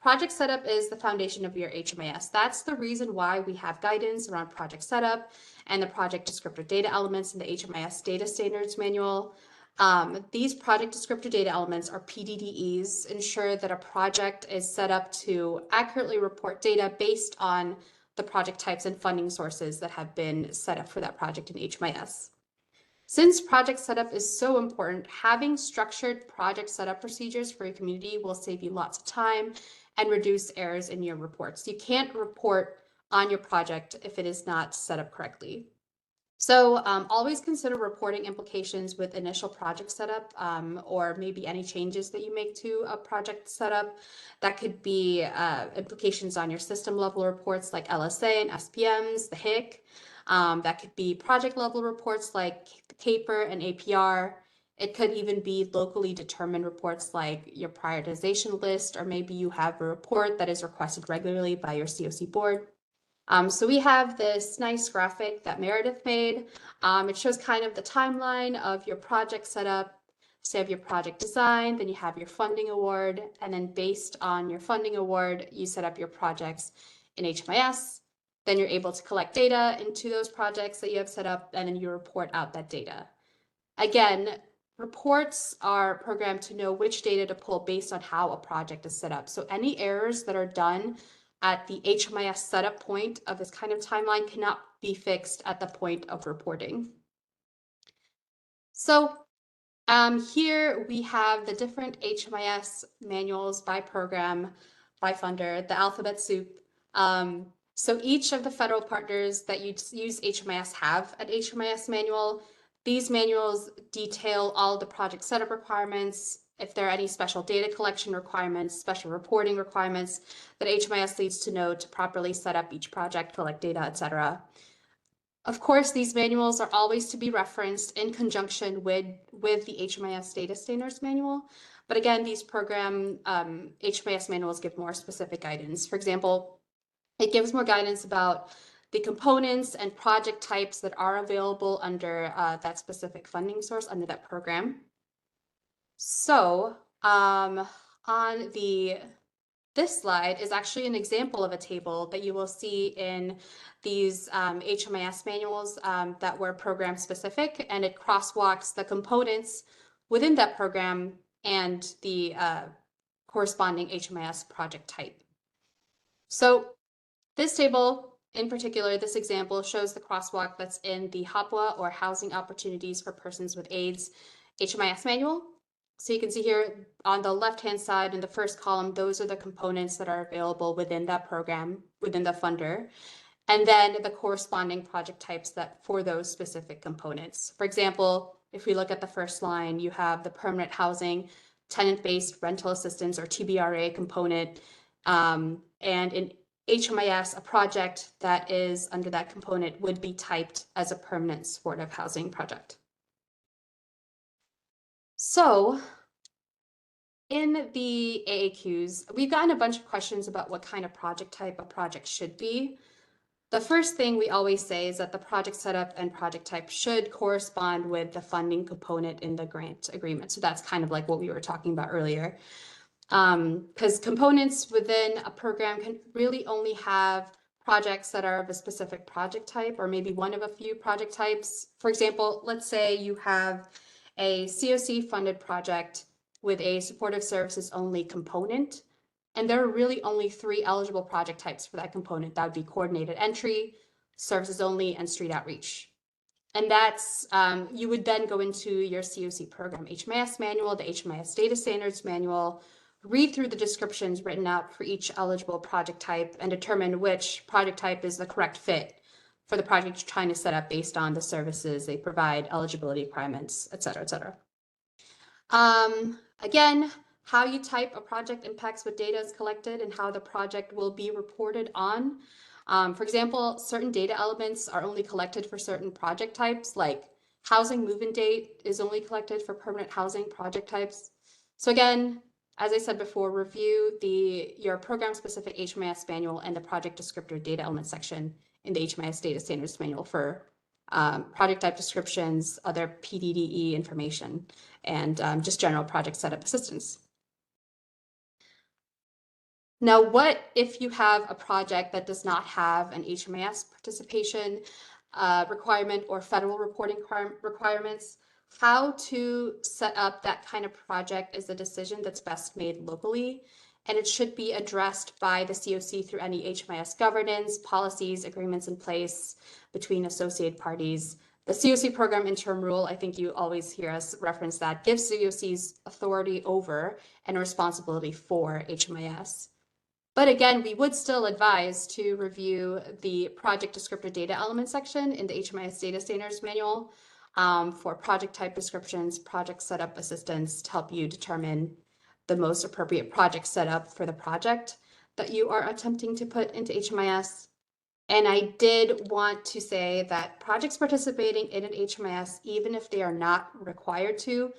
Project setup is the foundation of your HMIS. That's the reason why we have guidance around project setup and the project descriptor data elements in the HMIS data standards manual. These project descriptor data elements, or PDDEs, ensure that a project is set up to accurately report data based on the project types and funding sources that have been set up for that project in HMIS. Since project setup is so important, having structured project setup procedures for your community will save you lots of time and reduce errors in your reports. You can't report on your project if it is not set up correctly. So always consider reporting implications with initial project setup or maybe any changes that you make to a project setup. That could be implications on your system level reports like LSA and SPMs, the HIC. That could be project level reports like the CAPER and APR. It could even be locally determined reports like your prioritization list, or maybe you have a report that is requested regularly by your COC board. So we have this nice graphic that Meredith made. It shows kind of the timeline of your project setup. So you have your project design, then you have your funding award, and then based on your funding award, you set up your projects in HMIS. Then you're able to collect data into those projects that you have set up, and then you report out that data. Again, reports are programmed to know which data to pull based on how a project is set up. So any errors that are done at the HMIS setup point of this kind of timeline cannot be fixed at the point of reporting. So here we have the different HMIS manuals by program, by funder, the alphabet soup. So each of the federal partners that you use HMIS have an HMIS manual. These manuals detail all the project setup requirements, if there are any special data collection requirements, special reporting requirements that HMIS needs to know to properly set up each project, collect data, etc. Of course, these manuals are always to be referenced in conjunction with the HMIS data standards manual. But again, these program HMIS manuals give more specific guidance. For example, it gives more guidance about the components and project types that are available under that specific funding source under that program. So on this slide is actually an example of a table that you will see in these HMIS manuals that were program specific, and it crosswalks the components within that program and the corresponding HMIS project type. So this table in particular, this example shows the crosswalk that's in the HOPWA, or Housing Opportunities for Persons with AIDS HMIS manual. So you can see here on the left-hand side in the first column, those are the components that are available within that program, within the funder, and then the corresponding project types that for those specific components. For example, if we look at the first line, you have the permanent housing, tenant-based rental assistance, or TBRA component, and in HMIS, a project that is under that component would be typed as a permanent supportive housing project. So in the AAQs, we've gotten a bunch of questions about what kind of project type a project should be. The first thing we always say is that the project setup and project type should correspond with the funding component in the grant agreement. So that's kind of like what we were talking about earlier. Because components within a program can really only have projects that are of a specific project type, or maybe one of a few project types. For example, let's say you have a COC funded project with a supportive services only component, and there are really only 3 eligible project types for that component. That would be coordinated entry, services only, and street outreach. And that's, you would then go into your COC program HMIS manual, the HMIS data standards manual, read through the descriptions written out for each eligible project type and determine which project type is the correct fit for the project you're trying to set up based on the services they provide, eligibility requirements, et cetera, et cetera. Again, how you type a project impacts what data is collected and how the project will be reported on. For example, certain data elements are only collected for certain project types, like housing move-in date is only collected for permanent housing project types. So again, as I said before, review your program-specific HMIS manual and the project descriptor data element section in the HMIS data standards manual for project type descriptions, other PDDE information, and just general project setup assistance. Now, what if you have a project that does not have an HMIS participation requirement or federal reporting requirements? How to set up that kind of project is a decision that's best made locally, and it should be addressed by the COC through any HMIS governance, policies, agreements in place between associated parties. The COC program interim rule, I think you always hear us reference that, gives COCs authority over and responsibility for HMIS. But again, we would still advise to review the project descriptor data element section in the HMIS data standards manual for project type descriptions, project setup assistance to help you determine the most appropriate project setup for the project that you are attempting to put into HMIS. And I did want to say that projects participating in an HMIS, even if they are not required to,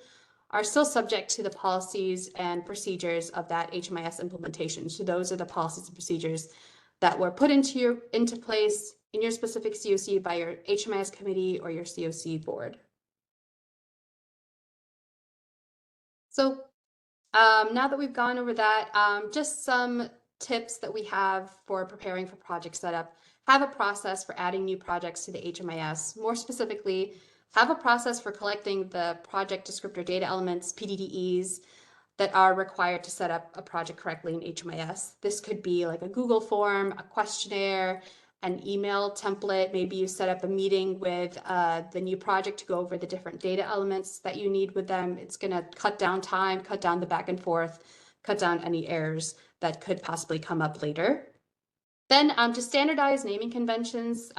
are still subject to the policies and procedures of that HMIS implementation. So those are the policies and procedures that were put into place in your specific COC by your HMIS committee or your COC board. So now that we've gone over that, just some tips that we have for preparing for project setup. Have a process for adding new projects to the HMIS. More specifically, have a process for collecting the project descriptor data elements, PDDEs, that are required to set up a project correctly in HMIS. This could be like a Google form, a questionnaire, an email template. Maybe you set up a meeting with the new project to go over the different data elements that you need with them. It's going to cut down time, cut down the back and forth, cut down any errors that could possibly come up later. Then to standardize naming conventions.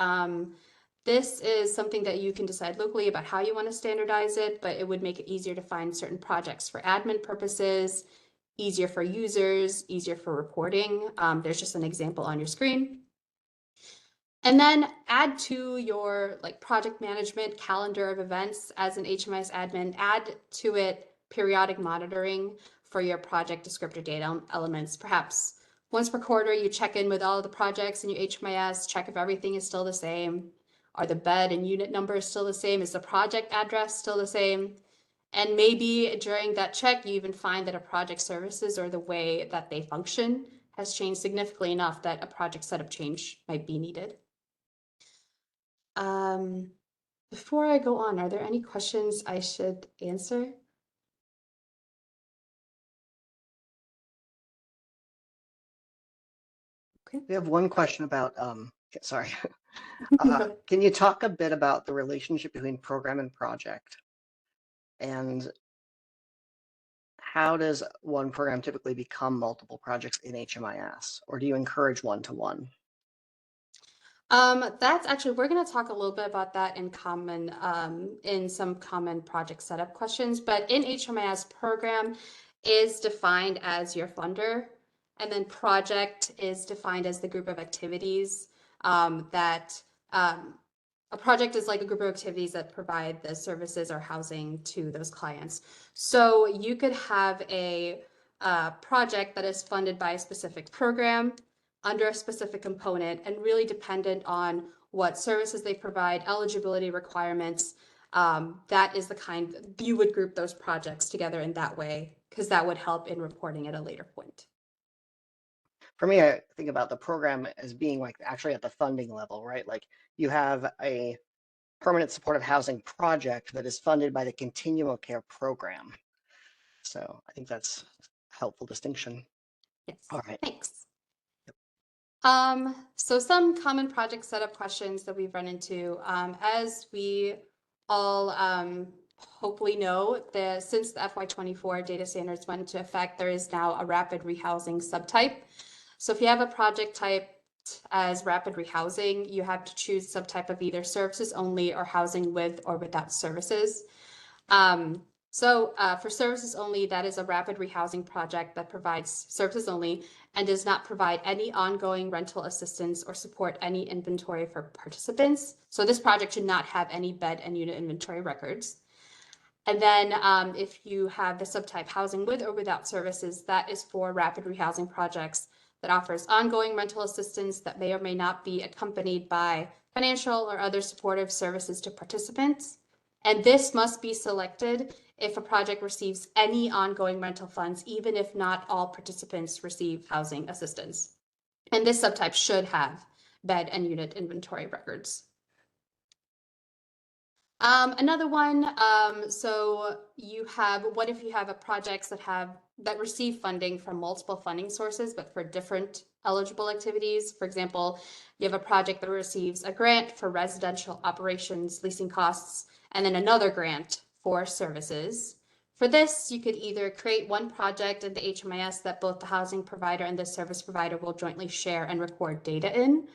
This is something that you can decide locally about how you want to standardize it, but it would make it easier to find certain projects for admin purposes, easier for users, easier for reporting. There's just an example on your screen. And then add to your project management calendar of events as an HMIS admin, add to it periodic monitoring for your project descriptor data elements. Perhaps once per quarter, you check in with all of the projects in your HMIS, check if everything is still the same. Are the bed and unit numbers still the same? Is the project address still the same? And maybe during that check, you even find that a project services or the way that they function has changed significantly enough that a project setup change might be needed. Before I go on, are there any questions I should answer? Okay. We have one question about, sorry. Can you talk a bit about the relationship between program and project? And how does one program typically become multiple projects in HMIS? Or do you encourage one-to-one? That's actually, we're going to talk a little bit about that in some common project setup questions, but in HMIS, program is defined as your funder. And then project is defined as the group of activities a project is like a group of activities that provide the services or housing to those clients. So you could have a project that is funded by a specific program under a specific component and really dependent on what services they provide, eligibility requirements. That is the kind you would group those projects together in that way, because that would help in reporting at a later point. For me, I think about the program as being like actually at the funding level, right? Like you have a permanent supportive housing project that is funded by the continuum of care program. So I think that's a helpful distinction. Yes. All right. Thanks. So some common project setup questions that we've run into, as we all hopefully know, since the FY24 data standards went into effect, there is now a rapid rehousing subtype. So if you have a project type as rapid rehousing, you have to choose subtype of either services only or housing with or without services. For services only, that is a rapid rehousing project that provides services only and does not provide any ongoing rental assistance or support any inventory for participants. So this project should not have any bed and unit inventory records. And then if you have the subtype housing with or without services, that is for rapid rehousing projects that offers ongoing rental assistance that may or may not be accompanied by financial or other supportive services to participants. And this must be selected if a project receives any ongoing rental funds, even if not all participants receive housing assistance. And this subtype should have bed and unit inventory records. Another one, so you have, what if you have a projects that receive funding from multiple funding sources, but for different eligible activities? For example, you have a project that receives a grant for residential operations, leasing costs, and then another grant for services. For this, you could either create one project in the HMIS that both the housing provider and the service provider will jointly share and record data in,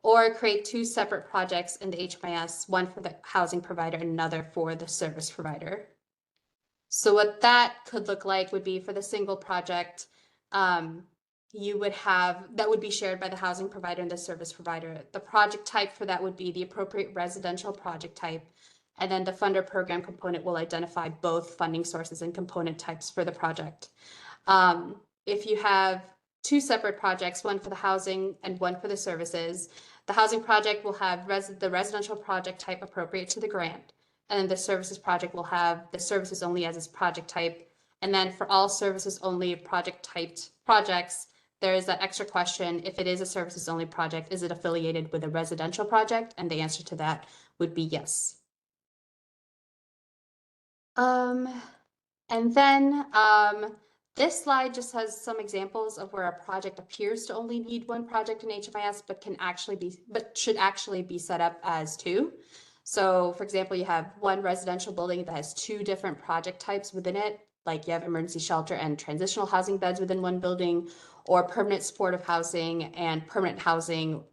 or create two separate projects in the HMIS, one for the housing provider and another for the service provider. So what that could look like would be for the single project, you would have, that would be shared by the housing provider and the service provider. The project type for that would be the appropriate residential project type. And then the funder program component will identify both funding sources and component types for the project. If you have two separate projects, one for the housing and one for the services, the housing project will have the residential project type appropriate to the grant. And then the services project will have the services only as its project type. And then for all services only project typed projects, there is that extra question: if it is a services only project, is it affiliated with a residential project? And the answer to that would be yes. And then this slide just has some examples of where a project appears to only need one project in HMIS, but should actually be set up as two. So for example, you have one residential building that has two different project types within it, like you have emergency shelter and transitional housing beds within one building, or permanent supportive housing and permanent housing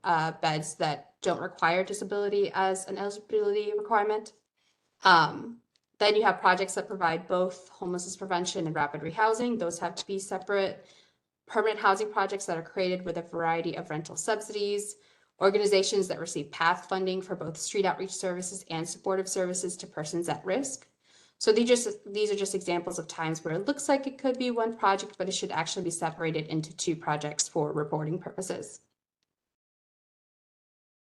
beds that don't require disability as an eligibility requirement. Then you have projects that provide both homelessness prevention and rapid rehousing. Those have to be separate. Permanent housing projects that are created with a variety of rental subsidies. Organizations that receive PATH funding for both street outreach services and supportive services to persons at risk. So these are just examples of times where it looks like it could be one project, but it should actually be separated into two projects for reporting purposes.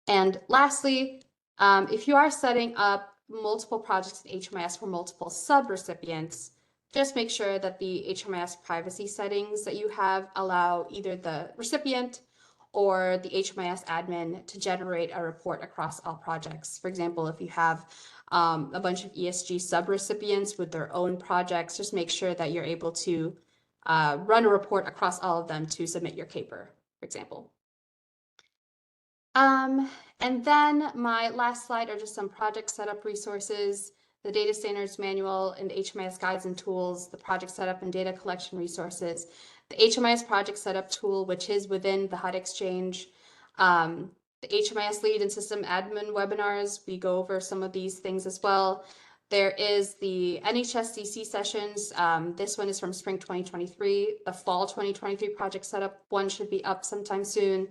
And lastly, if you are setting up multiple projects in HMIS for multiple sub-recipients, just make sure that the HMIS privacy settings that you have allow either the recipient or the HMIS admin to generate a report across all projects. For example, if you have a bunch of ESG sub-recipients with their own projects, just make sure that you're able to run a report across all of them to submit your CAPER, for example. And then my last slide are just some project setup resources, the data standards manual and the HMIS guides and tools, the project setup and data collection resources, the HMIS project setup tool, which is within the HUD Exchange, the HMIS lead and system admin webinars. We go over some of these things as well. There is the NHSCC sessions. This one is from spring 2023. The fall 2023 project setup one should be up sometime soon.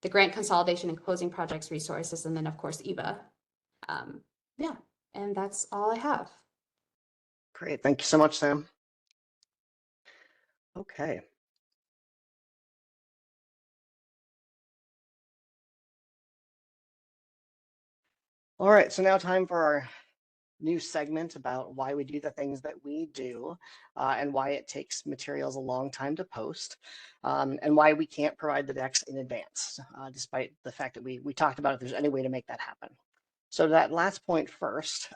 The grant consolidation and closing projects resources, and then of course EVA. Yeah, and that's all I have. Great, thank you so much, Sam. Okay. All right, so now time for our new segment about why we do the things that we do and why it takes materials a long time to post and why we can't provide the decks in advance, despite the fact that we talked about if there's any way to make that happen. So that last point first,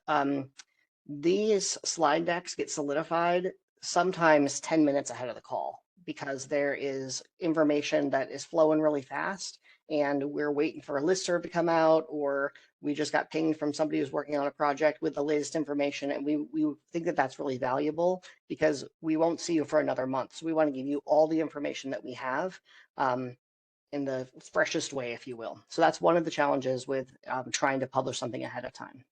these slide decks get solidified sometimes 10 minutes ahead of the call because there is information that is flowing really fast and we're waiting for a listserv to come out, or we just got pinged from somebody who's working on a project with the latest information, and we think that that's really valuable because we won't see you for another month. So we want to give you all the information that we have in the freshest way, if you will. So that's one of the challenges with trying to publish something ahead of time.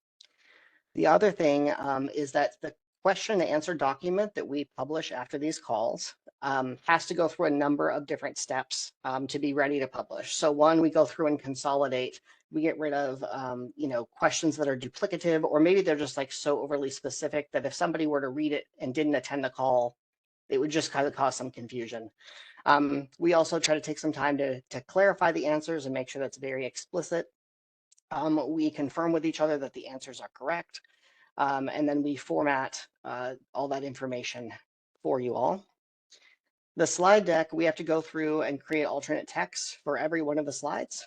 The other thing is that the question and answer document that we publish after these calls has to go through a number of different steps to be ready to publish. So one, we go through and consolidate. We get rid of questions that are duplicative, or maybe they're just like so overly specific that if somebody were to read it and didn't attend the call, it would just kind of cause some confusion. We also try to take some time to clarify the answers and make sure that's very explicit. We confirm with each other that the answers are correct, and then we format all that information for you all. The slide deck, we have to go through and create alternate text for every one of the slides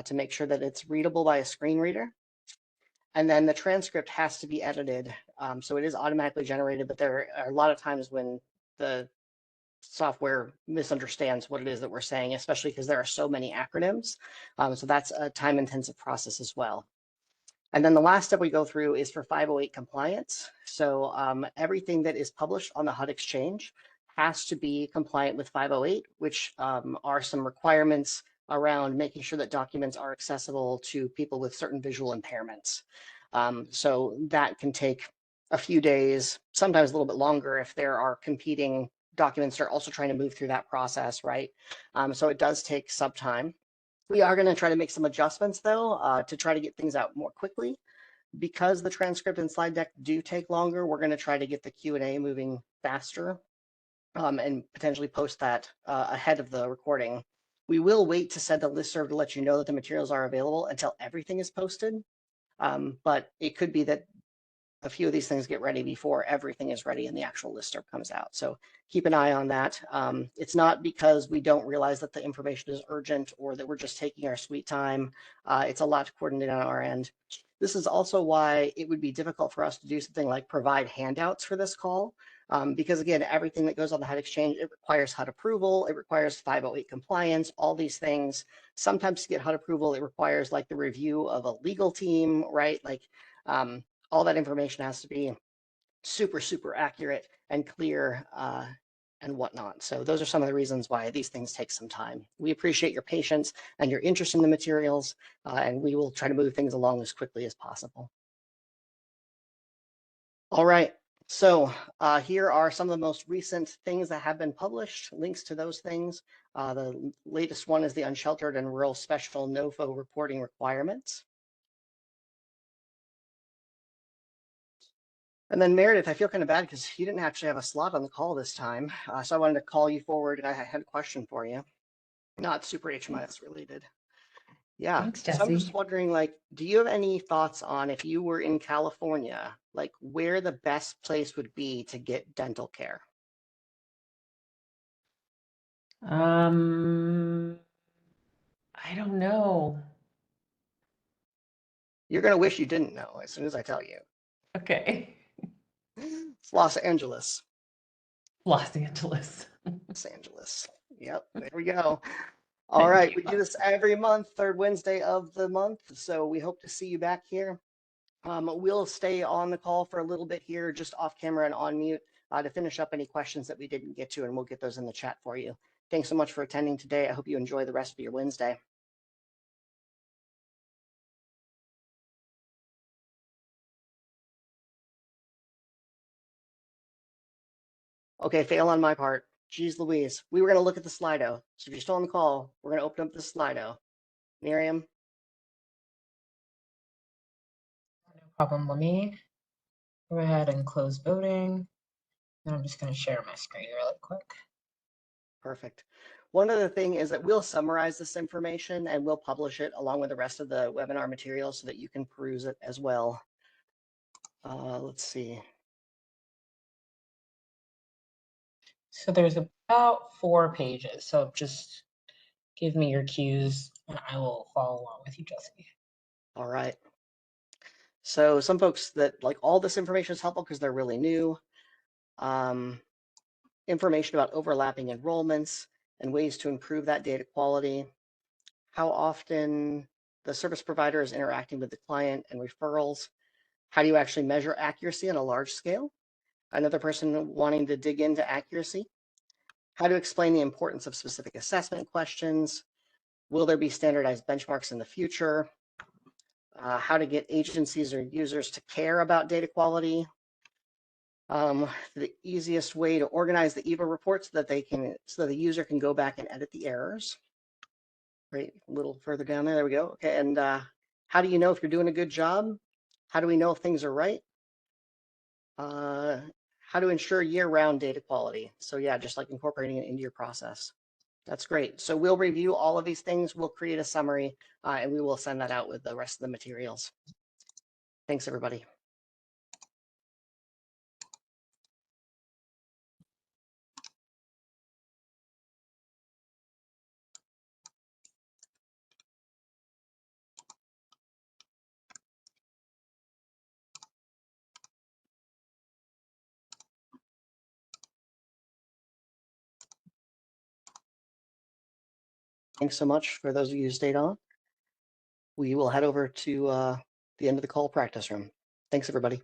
to make sure that it's readable by a screen reader. And then the transcript has to be edited. So it is automatically generated, but there are a lot of times when the software misunderstands what it is that we're saying, especially because there are so many acronyms. So that's a time-intensive process as well. And then the last step we go through is for 508 compliance. So everything that is published on the HUD Exchange has to be compliant with 508, which are some requirements around making sure that documents are accessible to people with certain visual impairments. So that can take a few days, sometimes a little bit longer if there are competing documents that are also trying to move through that process, right? So it does take some time. We are going to try to make some adjustments, though, to try to get things out more quickly. Because the transcript and slide deck do take longer, we're going to try to get the Q&A moving faster and potentially post that ahead of the recording. We will wait to send a listserv to let you know that the materials are available until everything is posted. But it could be that a few of these things get ready before everything is ready and the actual listserv comes out. So keep an eye on that. It's not because we don't realize that the information is urgent or that we're just taking our sweet time. It's a lot to coordinate on our end. This is also why it would be difficult for us to do something like provide handouts for this call. Because again, everything that goes on the HUD Exchange, it requires HUD approval, it requires 508 compliance, all these things. Sometimes to get HUD approval, it requires like the review of a legal team, right? Like all that information has to be super, super accurate and clear and whatnot. So those are some of the reasons why these things take some time. We appreciate your patience and your interest in the materials, and we will try to move things along as quickly as possible. All right, so here are some of the most recent things that have been published, links to those things. The latest one is the Unsheltered and Rural Special NOFO reporting requirements. And then Meredith, I feel kind of bad because you didn't actually have a slot on the call this time. So I wanted to call you forward. I had a question for you, not super HMIS related. Yeah, Thanks, so I'm just Jesse. wondering, like, do you have any thoughts on if you were in California, like where the best place would be to get dental care? I don't know. You're going to wish you didn't know as soon as I tell you. Okay. It's Los Angeles. Los Angeles. Los Angeles. Yep, there we go. All Thank right, you. we do this every month, third Wednesday of the month. So we hope to see you back here. We'll stay on the call for a little bit here, just off camera and on mute to finish up any questions that we didn't get to, and we'll get those in the chat for you. Thanks so much for attending today. I hope you enjoy the rest of your Wednesday. Okay, fail on my part. Jeez Louise. We were going to look at the Slido. So if you're still on the call, we're going to open up the Slido. Miriam? No problem. Let me go ahead and close voting. And I'm just going to share my screen really quick. Perfect. One other thing is that we'll summarize this information and we'll publish it along with the rest of the webinar material so that you can peruse it as well. Let's see. So there's about 4 pages. So just give me your cues and I will follow along with you, Jesse. All right. So some folks that like all this information is helpful because they're really new. Information about overlapping enrollments and ways to improve that data quality. How often the service provider is interacting with the client and referrals. How do you actually measure accuracy on a large scale? Another person wanting to dig into accuracy. How to explain the importance of specific assessment questions. Will there be standardized benchmarks in the future? How to get agencies or users to care about data quality. The easiest way to organize the EVA report so that the user can go back and edit the errors. Right, a little further down there. There we go. Okay, and how do you know if you're doing a good job? How do we know if things are right? How to ensure year-round data quality. So yeah, just like incorporating it into your process. That's great. So we'll review all of these things. We'll create a summary and we will send that out with the rest of the materials. Thanks, everybody. Thanks so much for those of you who stayed on. We will head over to the end of the call practice room. Thanks, everybody.